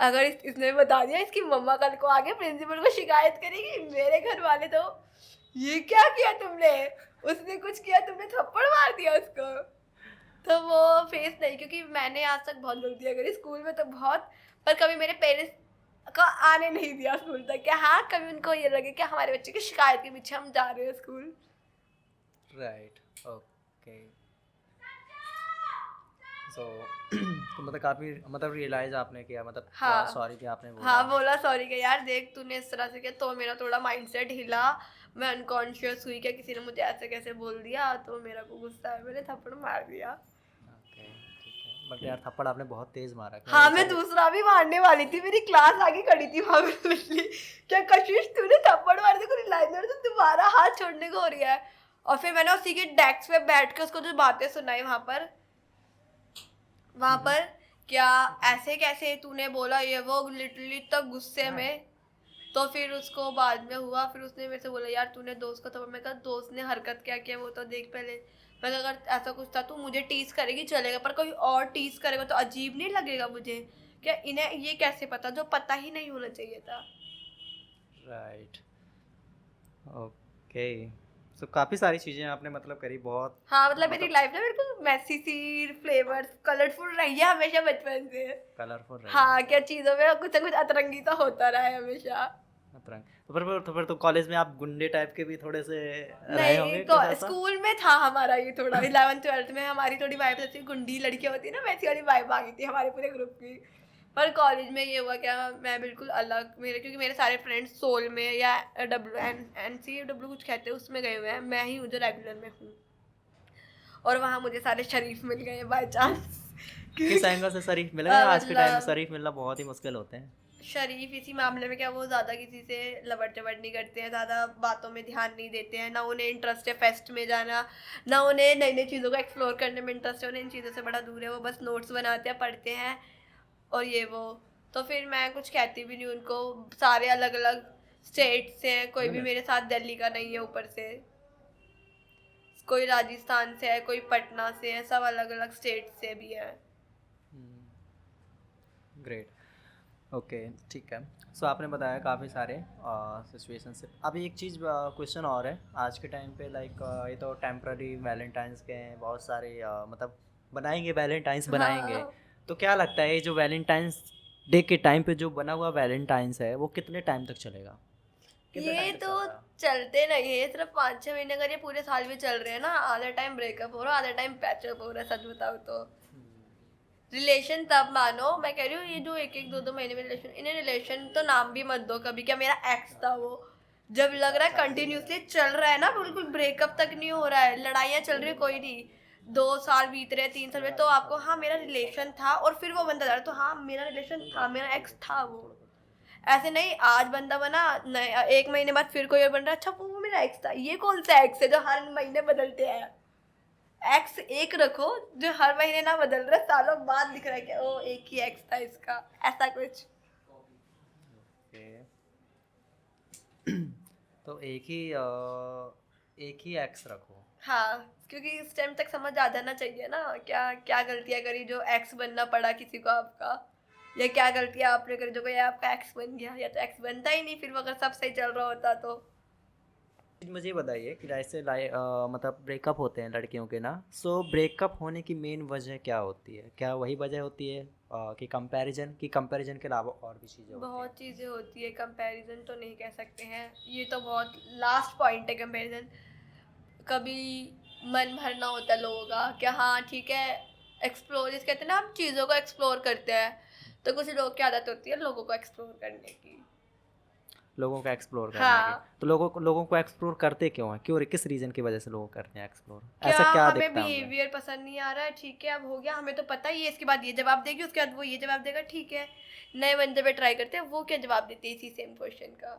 अगर इसने बता दिया इसकी मम्मा कल को आके प्रिंसिपल को शिकायत करेगी, मेरे घर वाले तो ये क्या किया तुमने, उसने कुछ किया तुमने थप्पड़ मार दिया उसको। तो वो फेस नहीं, क्योंकि मैंने आज तक बहुत गलतियाँ करी स्कूल में तो बहुत, पर कभी मेरे पेरेंट्स को आने नहीं दिया स्कूल तक, कि हाँ कभी उनको ये लगे कि हमारे बच्चे की शिकायत के पीछे हम जा रहे हैं स्कूल। Right, okay. सो तो मतलब काफ़ी मतलब रियलाइज आपने किया, मतलब हाँ सॉरी कि आपने बोला। हाँ बोला सॉरी कि यार देख तूने इस तरह से किया तो मेरा थोड़ा माइंडसेट हिला, मैं अनकॉन्शियस हुई क्या किसी ने मुझे ऐसे कैसे बोल दिया, तो मेरा को गुस्सा है, मैंने थप्पड़ मार दिया। ओके, ठीक है, बट यार थप्पड़ आपने बहुत तेज मारा। हाँ मैं दूसरा भी मारने वाली थी, मेरी क्लास आगे खड़ी थी वहां पे लिटरली, क्या कशिश तूने थप्पड़ मार दिया, रियलाइज तो तुम्हारा हाथ छोड़ने को हो रहा है। और फिर मैंने उसी के डेस्क पे बैठ के उसको जो बातें सुनाई वहां पर क्या ऐसे कैसे तूने बोला ये वो, लिटरली तब गुस्से में। तो फिर उसको बाद में हुआ, फिर उसने मेरे से बोला यार तूने दोस्त को, तो मैं कहा दोस्त ने हरकत क्या किया वो तो देख पहले। मैं कहा अगर ऐसा कुछ था तो मुझे टीज करेगी चलेगा, पर कोई और टीज करेगा तो अजीब नहीं लगेगा मुझे, क्या इन्हें ये कैसे पता जो पता ही नहीं होना चाहिए था। Right, okay. सो काफ़ी सारी चीज़ें आपने मतलब करी बहुत। हाँ मतलब मेरी लाइफ ना बिल्कुल मैसी सी, फ्लेवर्स कलरफुल रही है हमेशा बचपन से। कलरफुल रही। हाँ क्या चीज़ों में कुछ ना कुछ अतरंगी तो होता रहा है हमेशा। अतरंग। तो फिर तो कॉलेज में आप गुंडे टाइप के भी थोड़े से रहे होंगे नहीं कुछ तो ऐसा? स्कूल में था हमारा ये थोड़ा 11th-12th में हमारी थोड़ी वाइब जैसी गुंडी लड़कियां होती है ना, वैसी वाली वाइब आ गई थी हमारे पूरे ग्रुप की। पर कॉलेज में ये हुआ क्या, मैं बिल्कुल अलग, मेरे क्योंकि मेरे सारे फ्रेंड्स सोल में या NCW कुछ कहते हैं उसमें गए हुए हैं, मैं ही हूँ जो रेगुलर में हूँ। और वहाँ मुझे सारे शरीफ मिल गए बाय चांस। किस एंगल से शरीफ मिल गए? आज के टाइम में मतलब शरीफ मिलना बहुत ही मुश्किल होते हैं। शरीफ इसी मामले में क्या वो ज़्यादा किसी से लवट चवट नहीं करते हैं, ज़्यादा बातों में ध्यान नहीं देते हैं, ना उन्हें इंटरेस्ट है फेस्ट में जाना, ना उन्हें नई नई चीज़ों को एक्सप्लोर करने में इंटरेस्ट है, उन्हें इन चीज़ों से बड़ा दूर है, वो बस नोट्स बनाते हैं पढ़ते हैं और ये वो। तो फिर मैं कुछ कहती भी नहीं उनको, सारे अलग अलग स्टेट से हैं, कोई भी मेरे साथ दिल्ली का नहीं है, ऊपर से कोई राजस्थान से है, कोई पटना से है, सब अलग अलग स्टेट से भी है। ग्रेट, ओके, ठीक है। सो आपने बताया काफ़ी सारे सिचुएशन से। अभी एक चीज़ क्वेश्चन और है आज के टाइम पे, लाइक ये तो टेम्प्ररी वैलेंटाइंस के हैं, बहुत सारे मतलब बनाएंगे वैलेंटाइंस बनाएंगे। हाँ तो क्या लगता है ये जो वैलेंटाइंस डे के टाइम पे जो बना हुआ वैलेंटाइंस है वो कितने टाइम तक चलेगा? कितने ये टाइम तक तो चलता चलते नहीं है सिर्फ 5-6 महीने, अगर ये पूरे साल भी चल रहे हैं ना, आधा टाइम ब्रेकअप हो रहा है आधा टाइम पैचअप हो रहा है, सच बताओ तो। रिलेशन तब मानो, मैं कह रही हूँ ये जो 1-1 2-2 महीने में रिलेशन, इन्हें रिलेशन तो नाम भी मत दो कभी, क्या मेरा एक्स था वो, जब लग रहा है कंटिन्यूसली चल रहा है ना, बिल्कुल ब्रेकअप तक नहीं हो रहा है, लड़ाइयाँ चल रही है कोई नहीं, 2 साल बीत रहे 3 साल में, तो आपको हाँ मेरा रिलेशन था, और फिर वो बंदा जा रहा है तो हाँ मेरा रिलेशन था, मेरा एक्स था वो। ऐसे नहीं आज बंदा बना, 1 महीने बाद फिर कोई और बन रहा है, अच्छा वो मेरा एक्स था, ये कौन सा एक्स है जो हर महीने बदलते हैं। एक्स एक रखो जो हर महीने ना बदल रहा है, सालों बाद दिख रहा है कि ओ एक ही एक्स था इसका, ऐसा कुछ। है? तो एक ही एक्स रखो। हाँ क्योंकि इस टाइम तक समझ आ जाना चाहिए ना क्या क्या गलतियाँ करी जो एक्स बनना पड़ा किसी को आपका, या क्या गलतियाँ आपने करी जो कोई आपका एक्स बन गया, या तो एक्स बनता ही नहीं फिर वो, अगर सब सही चल रहा होता तो। मुझे ये बताइए कि जैसे मतलब ब्रेकअप होते हैं लड़कियों के ना, सो ब्रेकअप होने की मेन वजह क्या होती है? क्या वही वजह होती है कि कंपैरिजन के अलावा और भी चीज़ें होती बहुत हैं? चीज़ें होती है, कंपैरिजन तो नहीं कह सकते हैं, ये तो बहुत लास्ट पॉइंट है कंपैरिजन। कभी मन भरना होता है लोगों का कि हाँ ठीक है, एक्सप्लोर जिस कहते हैं ना, हम चीज़ों को एक्सप्लोर करते हैं, तो कुछ लोग की आदत होती है लोगों को एक्सप्लोर करने की। लोगों को एक्सप्लोर करने की। हाँ तो लोगों को एक्सप्लोर करते क्यों हैं? क्यों, किस रीज़न की वजह से लोग करते हैं एक्सप्लोर? क्या ऐसा क्या हमें दिखता है उनमें? बिहेवियर पसंद नहीं आ रहा है, ठीक है अब हो गया, हमें तो पता ही है इसके बाद ये जवाब देगी, उसके बाद वो ये जवाब देगा, ठीक है नए बंदे पे ट्राई करते हैं, वो क्या जवाब देते हैं इसी सेम क्वेश्चन का।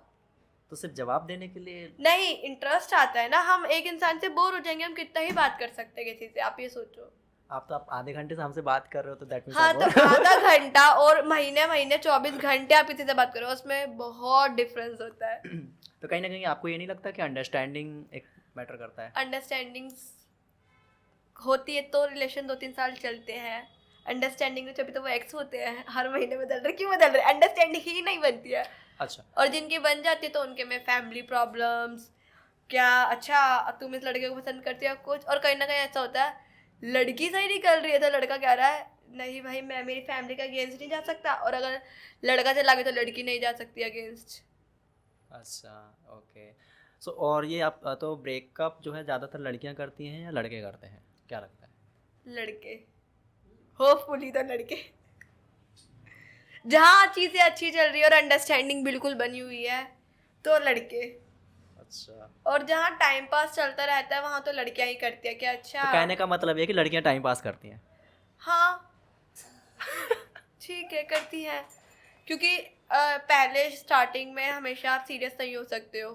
तो सिर्फ जवाब देने के लिए? नहीं इंटरेस्ट आता है ना, हम एक इंसान से बोर हो जाएंगे, हम कितना ही बात कर सकते हैं किसी से, आप ये सोचो। आप आधे घंटे से हमसे बात कर रहे हो तो दैट मीन्स हाँ आप तो आधा घंटा और महीने महीने 24 घंटे आप किसी से बात करो, उसमें बहुत डिफरेंस होता है। तो कहीं ना कहीं आपको ये नहीं लगता कि अंडरस्टैंडिंग एक मैटर करता है? अंडरस्टैंडिंग होती है तो रिलेशन 2-3 साल चलते हैं, अंडरस्टैंडिंग तो तभी तो वो एक्स होते हैं, हर महीने बदल रहे, क्यों बदल रहे, अंडरस्टैंडिंग ही नहीं बनती है। अच्छा, और जिनकी बन जाती है तो उनके में फैमिली प्रॉब्लम्स, क्या अच्छा तुम इस लड़के को पसंद करती हो कुछ, और कहीं ना कहीं ऐसा होता है लड़की सही निकल रही है तो लड़का कह रहा है नहीं भाई मैं मेरी फैमिली के अगेंस्ट नहीं जा सकता, और अगर लड़का चला गया तो लड़की नहीं जा सकती अगेंस्ट। अच्छा, ओके। सो और ये आप तो ब्रेकअप जो है ज़्यादातर लड़कियां करती हैं या लड़के करते हैं, क्या लगता है? लड़के, होपफुली तो लड़के, जहाँ चीज़ें अच्छी चल रही है और अंडरस्टैंडिंग बिल्कुल बनी हुई है तो लड़के, अच्छा, और जहाँ टाइम पास चलता रहता है वहाँ तो लड़कियाँ ही करती है कि अच्छा तो कहने का मतलब ये है कि लड़कियां टाइम पास करती हैं। हाँ ठीक है करती हैं, क्योंकि पहले स्टार्टिंग में हमेशा आप सीरियस नहीं हो सकते हो,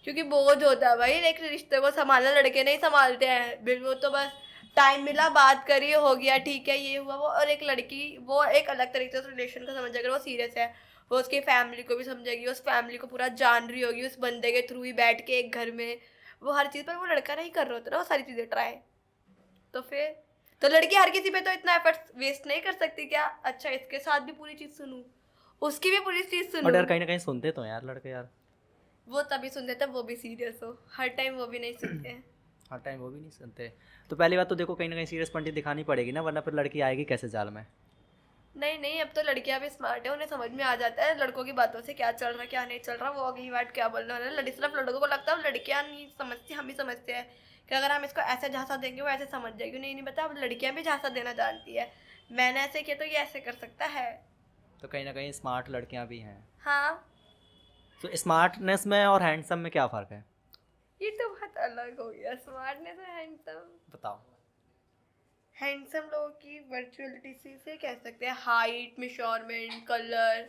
क्योंकि बोझ होता है भाई एक रिश्ते को संभालना, लड़के नहीं संभालते हैं बिल्कुल, वो तो बस टाइम मिला बात करी हो गया ठीक है ये हुआ वो, और एक लड़की वो एक अलग तरीके से रिलेशन को समझ, अगर वो सीरियस है वो उसकी फैमिली को भी समझेगी, उस फैमिली को पूरा जान रही होगी, उस बंदे के थ्रू ही बैठ के एक घर में वो हर चीज़ पर, वो लड़का नहीं कर रहा होता ना वो सारी चीज़ें ट्राई, तो फिर तो लड़की हर किसी पे तो इतना एफर्ट वेस्ट नहीं कर सकती क्या, अच्छा इसके साथ भी पूरी चीज़ सुनूं, उसकी भी पूरी चीज़ और सुनूं। यार कहीं ना कहीं सुनते तो हैं यार लड़के यार, वो तभी सुनते तब वो भी सीरियस हो, हर टाइम वो भी नहीं सुनते हैं। हर टाइम वो भी नहीं सुनते। तो पहली बात तो देखो कहीं ना कहीं सीरियस पंडित दिखानी पड़ेगी ना, वरना फिर लड़की आएगी कैसे जाल में। नहीं नहीं, अब तो लड़कियां भी स्मार्ट है, उन्हें समझ में आ जाता है लड़कों की बातों से क्या चल रहा है क्या नहीं चल रहा, वो अगली बात क्या बोलने वाला है, सिर्फ लड़कों को लगता है लड़कियां नहीं समझती, हम भी समझते हैं कि अगर हम इसको ऐसे झांसा देंगे वो ऐसे समझ जाएगी, नहीं नहीं बता, अब लड़कियां भी झांसा देना जानती है, मैंने ऐसे किया तो ये ऐसे कर सकता है। तो कहीं ना कहीं स्मार्ट लड़कियां भी हैं। हाँ तो स्मार्टनेस में और हैंडसम में क्या फ़र्क है, ये तो बहुत अलग हो गया, स्मार्टनेस और हैंडसम। बताओ। हैंडसम लोगों की वर्चुअलिटी से कह सकते हैं हाइट, मेजरमेंट, कलर,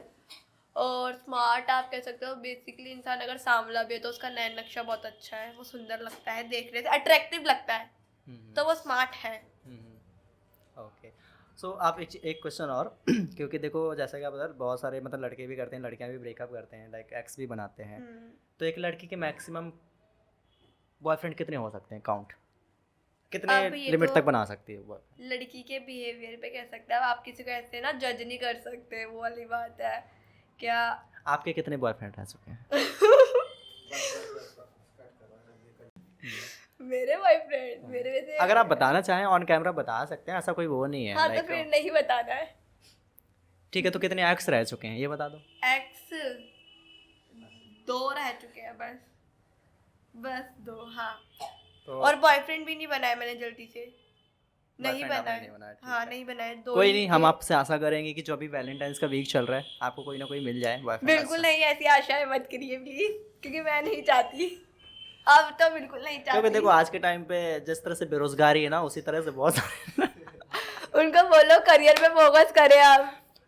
और स्मार्ट आप कह सकते हो बेसिकली इंसान अगर सांवला भी है तो उसका नैन नक्शा बहुत अच्छा है, वो सुंदर लगता है देखने से, अट्रैक्टिव लगता है, तो वो स्मार्ट है। ओके। सो आप एक क्वेश्चन और क्योंकि देखो जैसा कि आप बता बहुत सारे मतलब लड़के भी करते हैं, लड़कियां भी ब्रेकअप करते हैं, लाइक एक्स भी बनाते हैं, तो एक लड़की के मैक्सिमम बॉयफ्रेंड कितने हो सकते हैं, काउंट कितने अब ये लिमिट तो तक बना सकती है वो? लड़की के बिहेवियर पे कह सकते हैं, अब आप किसी को ऐसे ना जज नहीं कर सकते, वो वाली बात है क्या। आपके कितने बॉयफ्रेंड रह चुके हैं? मेरे बॉयफ्रेंड मेरे वैसे अगर आप बताना चाहें ऑन कैमरा बता सकते हैं, ऐसा कोई वो नहीं है। हाँ तो फिर नहीं बताना है। ठीक है, तो कितने एक्स रह चुके हैं ये बता दो। एक्स 2 रह चुके हैं बस 2, हाँ। तो और बॉयफ्रेंड भी नहीं बनाया मैंने जल्दी से, नहीं boyfriend आपने बनाया, नहीं बनाया, ठीक हाँ है। नहीं बनाया, 2 कोई ही नहीं, हम थे। आपसे आशा करेंगे कि जो अभी वैलेंटाइंस का वीक चल रहा है आपको कोई ना कोई मिल जाए बॉयफ्रेंड। बिल्कुल नहीं, ऐसी आशाएं मत करिए प्लीज, क्योंकि मैं नहीं चाहती, अब तो बिल्कुल नहीं क्योंकि चाहती। देखो आज के टाइम पे जिस तरह से बेरोजगारी है ना, उसी तरह से बहुत सारे उनको बोलो करियर पे फोकस करें आप।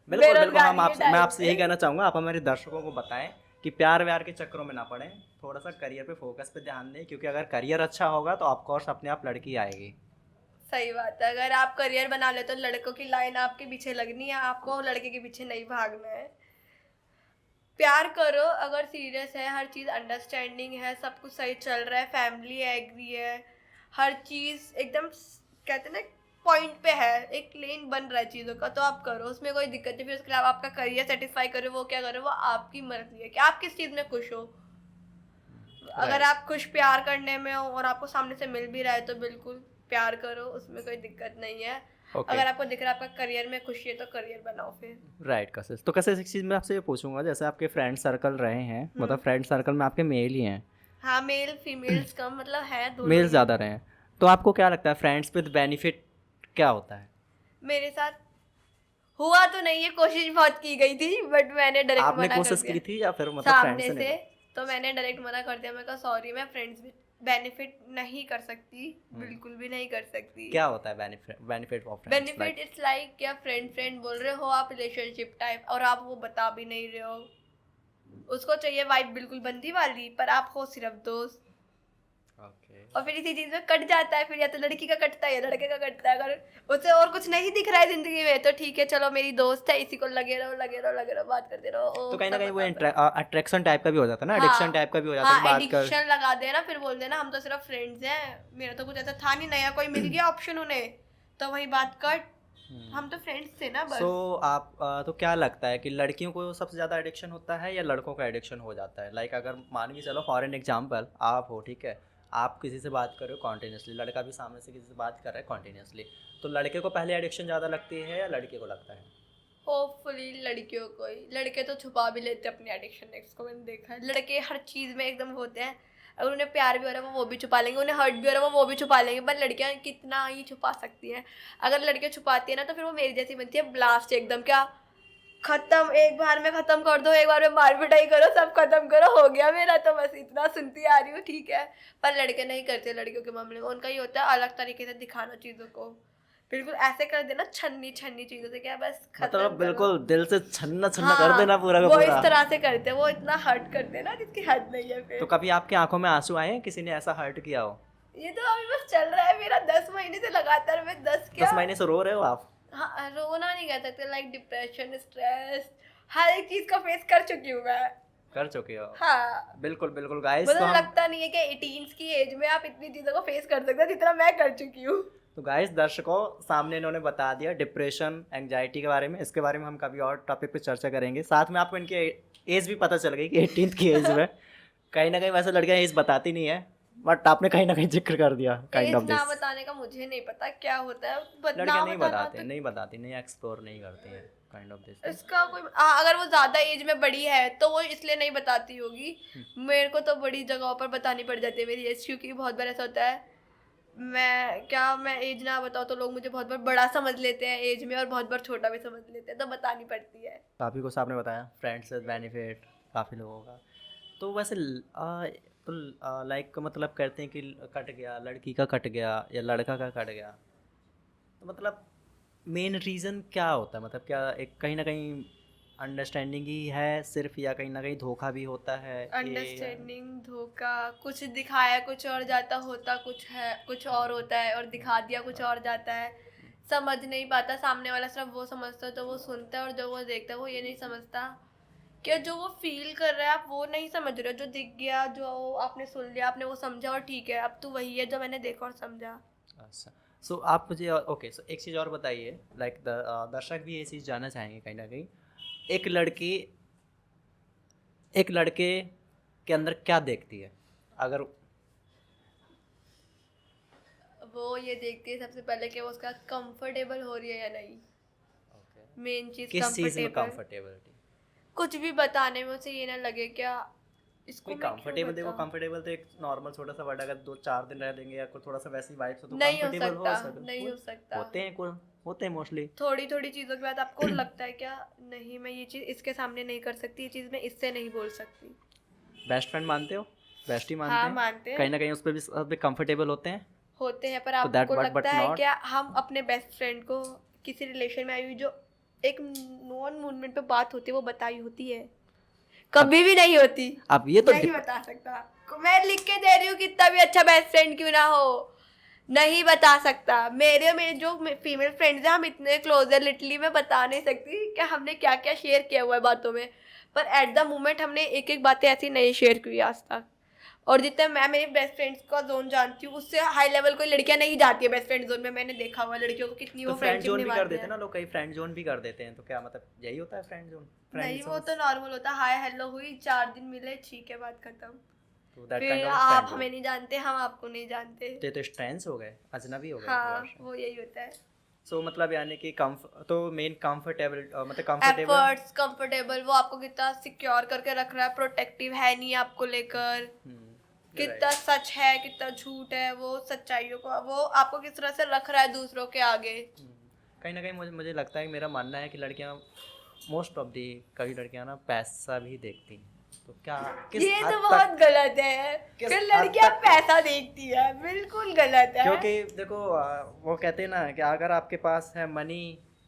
बिल्कुल बिल्कुल, हम बेरोजगारी के मैं time आपसे यही पे। कहना चाहूँगा, आप हमारे दर्शकों को बताएं कि प्यार व्यार के चक्करों में ना पड़े, थोड़ा सा करियर पे फोकस पे ध्यान दें, क्योंकि अगर करियर अच्छा होगा तो ऑफकोर्स अपने आप लड़की आएगी। सही बात है, अगर आप करियर बना ले तो लड़कों की लाइन आपके पीछे लगनी है, आपको लड़के के पीछे नहीं भागना है। प्यार करो अगर सीरियस है, हर चीज़ अंडरस्टैंडिंग है, सब कुछ सही चल रहा है, फैमिली एग्री है, हर चीज़ एकदम कहते हैं ना पॉइंट पे है, एक लेन बन रहा है चीज़ों का, तो आप करो, उसमें कोई दिक्कत नहीं। फिर उसके अलावा आपका करियर सेटिस्फाई करो, वो क्या करो, वो आपकी मर्जी है कि आप किस चीज़ में खुश हो। अगर आप खुश प्यार करने में हो और आपको सामने से मिल भी रहा है तो बिल्कुल प्यार करो, उसमें कोई दिक्कत नहीं है। अगर आपको दिख रहा है आपका करियर में खुशी है तो करियर बनाओ फिर। राइट कशिश। तो कशिश एक चीज़ मैं आपसे ये पूछूंगा, जैसे आपके फ्रेंड सर्कल रहे हैं, मतलब फ्रेंड सर्कल में आपके मेल ही हैं? हाँ मेल फीमेल्स कम मतलब है, दोनों मेल ही। ज़्यादा रहे हैं, तो आपको क्या लगता है फ्रेंड्स विद बेनिफिट क्या होता है? मेरे साथ हुआ तो नहीं है, कोशिश बहुत की गई थी बट मैंने डायरेक्ट आपने मना कर कोशिश दिया की थी या फिर मतलब फ्रेंड सामने से से, नहीं? तो मैंने डायरेक्ट मना कर दिया, मैं कहा सॉरी मैं फ्रेंड्स भी बेनिफिट नहीं कर सकती, बिल्कुल भी नहीं कर सकती। क्या होता है benefit of friends? Benefit it's like क्या फ्रेंड बोल रहे हो आप रिलेशनशिप टाइप, और आप वो बता भी नहीं रहे हो, उसको चाहिए वाइब बिल्कुल बंदी वाली पर आप हो सिर्फ दोस्त। ओके। और फिर इसी चीज में कट जाता है, फिर या तो लड़की का कटता है या लड़के का कटता है। अगर उसे और कुछ नहीं दिख रहा है जिंदगी में तो ठीक है, चलो मेरी दोस्त है, इसी को लगे रहो लगे रहो लगे रहो, बात करते रहो। तो कहीं ना सब कहीं वो बताता है। अट्रैक्शन टाइप का भी हो जाता है ना, एडिक्शन टाइप का भी हो जाता है कि हाँ बात कर। एडिक्शन लगा देना, फिर बोल देना हम तो सिर्फ फ्रेंड्स हैं, मेरा तो कुछ ऐसा था नहीं, नया कोई मिल गया ऑप्शन उन्हें तो वही बात कट, हम तो फ्रेंड्स थे ना बस। सो आप तो क्या लगता है कि लड़कियों को सबसे ज़्यादा एडिक्शन होता है या लड़कों का एडिक्शन हो जाता है? लाइक अगर मान के चलो फॉर एन एग्जाम्पल आप हो, ठीक है, आप किसी से बात कर रहे हो कॉन्टीन्यूसली, लड़का भी सामने से किसी से बात कर रहा है कॉन्टीन्यूसली, तो लड़के को पहले एडिक्शन ज़्यादा लगती है या लड़के को लगता है? होपफुली लड़कियों को ही, लड़के तो छुपा भी लेते हैं अपनी एडिक्शन, एक्स को मैंने देखा है, लड़के हर चीज़ में एकदम होते हैं, अगर उन्हें प्यार भी हो रहा है वो भी छुपा लेंगे, उन्हें हर्ट भी हो रहा है वो भी छुपा लेंगे, पर लड़कियां कितना ही छुपा सकती हैं। अगर लड़कियां छुपाती है ना तो फिर वो मेरी जैसी बनती है, ब्लास्ट एकदम, क्या खत्म, एक बार में खत्म कर दो, एक बार में मार पिटाई करो, सब खत्म करो, हो गया मेरा, तो बस इतना सुनती आ रही हूँ, ठीक है। पर लड़के नहीं करते, लड़कियों के मामले में उनका ये होता है अलग तरीके से दिखाना चीज़ों को, बिल्कुल ऐसे कर देना छन्नी छन्नी चीज़ों से, क्या बस खत्म मतलब करो। बिल्कुल दिल से छन्ना छन्ना हाँ, कर देना पूरा का वो पूरा। इस तरह से करते हैं, वो इतना हर्ट करते हैं ना जिसकी हद नहीं है फिर। तो कभी आपकी आंखों में आंसू आए हैं किसी ने ऐसा हर्ट किया हो? ये तो अभी बस चल रहा है मेरा 10 महीने से लगातार, मैं 10 क्या 10 महीने से रो रहे हो आप? हाँ रोना नहीं कह सकते, लाइक डिप्रेशन, स्ट्रेस, हर एक चीज को फेस कर चुकी हूँ मैं। कर चुके हो? हाँ बिल्कुल बिल्कुल गाइस। मुझे तो हम लगता नहीं है कि 18 की एज में आप इतनी चीजों को फेस कर सकते हैं जितना मैं कर चुकी हूँ। तो गाइस दर्शकों सामने इन्होंने बता दिया डिप्रेशन एंजाइटी के बारे में, इसके बारे में हम कभी और टॉपिक पे चर्चा करेंगे। साथ में आपको इनकी एज भी पता चल गई कि 18 की एज में कहीं ना कहीं वैसे लड़कियां एज बताती नहीं है, बट आपने कहीं ना कहीं जिक्र कर दिया काइंड ऑफ एज दिस। ना बताने का मुझे नहीं पता क्या होता है, लड़कियां नहीं बताना बताती तो नहीं बताती नहीं एक्सप्लोर नहीं करती हैं काइंड ऑफ दिस। इसका कोई अगर वो ज्यादा एज में बड़ी है तो वो इसलिए नहीं बताती होगी। मेरे को तो बड़ी जगहों पर बतानी पड़ जाती है मेरी एज, क्योंकि बहुत बार ऐसा होता है मैं एज ना बताऊँ तो लोग मुझे बहुत बार बड़ा समझ लेते हैं एज में और बहुत बार छोटा भी समझ लेते हैं, तो बतानी पड़ती है। काफ़ी कुछ आपने बताया, फ्रेंड्स से बेनिफिट काफ़ी लोगों का। तो वैसे तो लाइक मतलब कहते हैं कि कट गया, लड़की का कट गया या लड़का का कट गया, तो मतलब मेन रीज़न क्या होता है? मतलब क्या एक कहीं ना कहीं अंडरस्टैंडिंग ही है सिर्फ, या कहीं ना कहीं धोखा भी होता है? अंडरस्टैंडिंग, धोखा, कुछ दिखाया कुछ और जाता, होता कुछ है, कुछ और होता है, और दिखा दिया कुछ और जाता है, समझ नहीं पाता सामने वाला, सिर्फ वो समझता है तो वो सुनता है, और जो वो देखता है वो ये नहीं समझता कि जो वो फील कर रहा है आप वो नहीं समझ रहे हो, जो दिख गया, जो आपने सुन लिया, आपने वो समझा, और ठीक है अब तो वही है जो मैंने देखा और समझा। अच्छा, सो आप मुझे ओके, सो एक चीज़ और बताइए, लाइक दर्शक भी ये चीज़ जानना चाहेंगे कहीं ना कहीं, एक लड़के के अंदर क्या देखती है? अगर वो ये देखती है सबसे पहले कि वो उसका कंफर्टेबल हो रही है या नहीं, मेन चीज किस चीज़ में कंफर्टेबल, कंफर्टेबिलिटी? कुछ भी बताने में उसे ये ना लगे क्या इसको कोई मैं क्यों कंफर्टेबल, देखो बताऊं? कंफर्टेबल तो एक नॉर्मल छोटा सा वर्ड, अगर 2-4 दिन रह लेंगे या कोई थोड़ा सा वैसी वाइब से तो नहीं हो कंफर्टेबल हो सकता, सकता, नहीं हो सकता। होते हैं मोस्टली। थोड़ी थोड़ी चीज़ों के बाद आपको लगता है क्या नहीं मैं ये चीज़ इसके सामने नहीं कर सकती, ये चीज़ मैं इससे नहीं बोल सकती। बेस्ट फ्रेंड मानते हो? बेस्टी मानते हाँ हैं? मानते हैं, कहीं ना कहीं उस पर भी सब भी कंफर्टेबल होते हैं? होते हैं, पर तो that आपको what but लगता है not? क्या हम अपने बेस्ट फ्रेंड को किसी रिलेशन में आई हुई जो एक नॉन मूवमेंट पे बात होती है वो बताई होती है? कभी भी नहीं होती। अब ये तो नहीं बता सकता, मैं लिख के दे रही हूँ कितना भी अच्छा बेस्ट फ्रेंड क्यों ना हो, नहीं बता सकता। मेरे जो फीमेल फ्रेंड्स हैं हम इतने क्लोज है, लिटरली मैं बता नहीं सकती कि हमने क्या क्या शेयर किया हुआ है बातों में, पर एट द मोमेंट हमने एक एक बातें ऐसी नहीं शेयर की आज तक। और जितने मैं मेरी बेस्ट फ्रेंड्स का जोन जानती हूँ उससे हाई लेवल कोई लड़कियां नहीं जाती है बेस्ट फ्रेंड जोन में। मैंने देखा हुआ लड़कियों को कितनी तो वो फ्रेंड फ्रेंडशिप जोन भी कर निभाती देते हैं है। ना लोग, कई फ्रेंड जोन भी कर देते हैं, तो क्या मतलब यही होता है फ्रेंड जोन? नहीं वो तो नॉर्मल होता है, हाय हेलो हुई 4 दिन मिले ठीक है बात खत्म, तो दैट फिर काइंड ऑफ आप फ्रेंड हमें नहीं जानते हम आपको नहीं जानते। तो स्ट्रेंथ्स हो गए, अजनबी हो गए। हाँ वो यही होता है। सो मतलब यानी कि तो मेन कंफर्टेबल मतलब कंफर्टेबल एफर्ट्स, कंफर्टेबल, वो आपको कितना सिक्योर करके रख रहा है, प्रोटेक्टिव है नहीं आपको लेकर, कितना सच है कितना झूठ है, वो सच्चाइयों को वो आपको किस तरह से रख रहा है दूसरों के आगे। कहीं ना कहीं मुझे लगता है कि मेरा मानना है कि लड़कियां मोस्ट ऑफ दी कई लड़कियां ना पैसा भी देखती हैं, तो क्या ये तो बहुत गलत है कि लड़कियां पैसा देखती है, बिल्कुल गलत है। क्योंकि देखो वो कहते हैं ना कि अगर आपके पास है मनी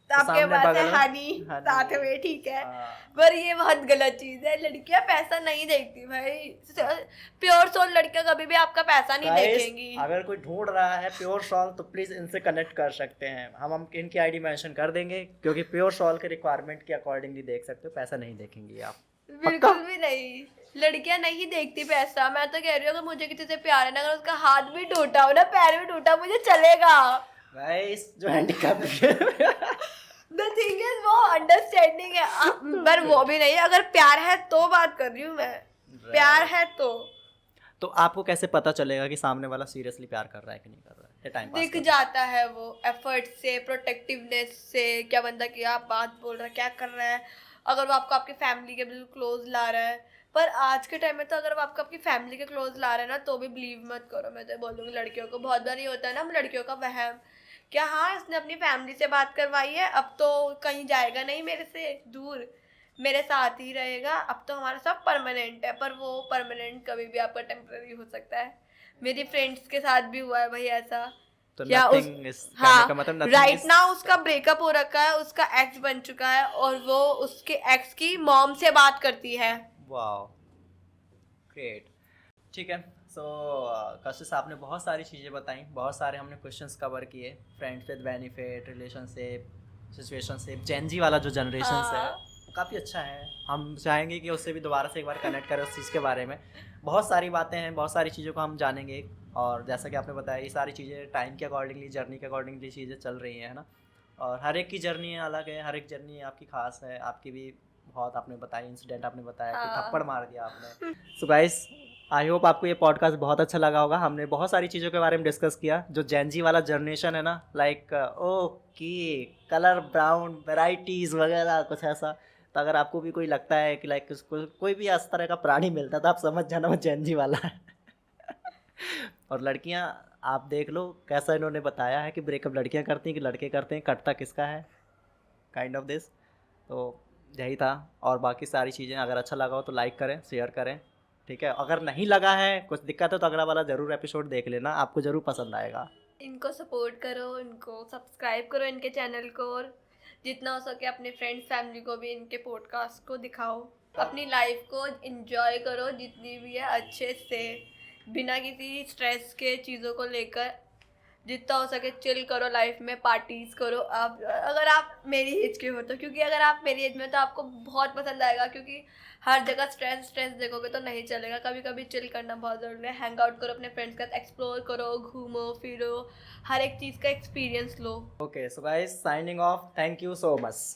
तो आपके सामने पास है बगल में हनी हनी। साथ में, ठीक है। हाँ। पर ये बहुत गलत चीज है, लड़कियां पैसा नहीं देखती भाई। प्योर सोल लड़कियां कभी भी आपका पैसा नहीं Guys, देखेंगी। अगर कोई ढूंढ रहा है प्योर शॉल तो प्लीज इनसे कनेक्ट कर सकते हैं, हम इनकी आईडी मेंशन कर देंगे, क्योंकि प्योर शॉल के रिक्वायरमेंट के अकॉर्डिंगली देख सकते हो, पैसा नहीं देखेंगी आप। बिल्कुल भी नहीं, लड़कियां नहीं देखती पैसा। मैं तो कह रही हूँ अगर मुझे किसी से प्यार है ना, अगर उसका हाथ भी टूटा हो ना, पैर भी टूटा, मुझे चलेगा। गाइस जो हैंडीकैप द थिंग इज वो अंडरस्टैंडिंग है, पर वो भी नहीं। अगर प्यार है तो बात कर रही हूँ मैं, प्यार है तो आपको कैसे पता चलेगा कि सामने वाला सीरियसली प्यार कर रहा है कि नहीं कर रहा है, या टाइम पास दिख जाता है वो एफर्ट से, प्रोटेक्टिवनेस से, क्या बंदा क्या बात बोल रहा है, क्या कर रहा है। अगर वो आपको आपकी फैमिली के बिल्कुल क्लोज ला रहा है, पर आज के टाइम में तो अगर वो आपको आपकी फैमिली के क्लोज ला रहा है ना, तो भी बिलीव मत करो। मैं तो बोलूँगी लड़कियों को बहुत बार ये होता है ना, हम लड़कियों का वहम, क्या हाँ इसने अपनी फैमिली से बात करवाई है, अब तो कहीं जाएगा नहीं मेरे से दूर, मेरे साथ ही रहेगा, अब तो हमारा सब परमानेंट है। पर वो परमानेंट कभी भी आपका टेम्पररी हो सकता है। मेरी फ्रेंड्स के साथ भी हुआ है भाई ऐसा। तो या उस nothing is, हाँ, कहने का मतलब nothing राइट is- नाउ उसका ब्रेकअप हो रखा है, उसका एक्स बन चुका है, और वो उसके एक्स की मॉम से बात करती है। Wow, great. ठीक है, सो कशिश आपने बहुत सारी चीज़ें बताई, बहुत सारे हमने क्वेश्चंस कवर किए, friends with benefit, relationship, situationship, Gen Z वाला जो जनरेशन है काफ़ी अच्छा है। हम चाहेंगे कि उससे भी दोबारा से एक बार कनेक्ट करें उस चीज़ के बारे में। बहुत सारी बातें हैं, बहुत सारी चीज़ों को हम जानेंगे, और जैसा कि आपने बताया ये सारी चीज़ें टाइम के अकॉर्डिंगली, जर्नी के अकॉर्डिंगली चीज़ें चल रही हैं, है ना। और हर एक की जर्नी अलग है, हर एक जर्नी आपकी खास है। आपकी भी बहुत आपने बताया, इंसिडेंट आपने बताया कि थप्पड़ मार दिया आपने। सो गाइस, आई होप आपको ये पॉडकास्ट बहुत अच्छा लगा होगा। हमने बहुत सारी चीज़ों के बारे में डिस्कस किया, जो जेनजी वाला जनरेशन है ना, like okay colour brown varieties वगैरह कुछ ऐसा। तो अगर आपको भी कोई लगता है कि लाइक कोई भी इस तरह का प्राणी मिलता है तो आप समझ जाना वो जेनजी वाला है। और लड़कियां आप देख लो कैसा इन्होंने बताया है कि ब्रेकअप लड़कियां करती हैं कि लड़के करते हैं, कटता किसका है, काइंड ऑफ दिस। तो यही था, और बाकी सारी चीज़ें अगर अच्छा लगा हो तो लाइक करें, शेयर करें, ठीक है। अगर नहीं लगा है, कुछ दिक्कत है, तो अगला वाला ज़रूर एपिसोड देख लेना, आपको ज़रूर पसंद आएगा। इनको सपोर्ट करो, इनको सब्सक्राइब करो इनके चैनल को, और जितना हो सके अपने फ्रेंड्स फैमिली को भी इनके पॉडकास्ट को दिखाओ। अपनी लाइफ को एंजॉय करो जितनी भी है अच्छे से, बिना किसी स्ट्रेस के चीज़ों को लेकर। जितना हो सके चिल करो लाइफ में, पार्टीज करो। आप अगर आप मेरी एज के हो तो, क्योंकि अगर आप मेरी एज में तो आपको बहुत पसंद आएगा, क्योंकि हर जगह स्ट्रेस देखोगे तो नहीं चलेगा। कभी कभी चिल करना बहुत ज़रूरी है। हैंग आउट करो अपने फ्रेंड्स के साथ, एक्सप्लोर करो, घूमो फिरो, हर एक चीज़ का experience low. Okay, so guys signing off, thank you so much.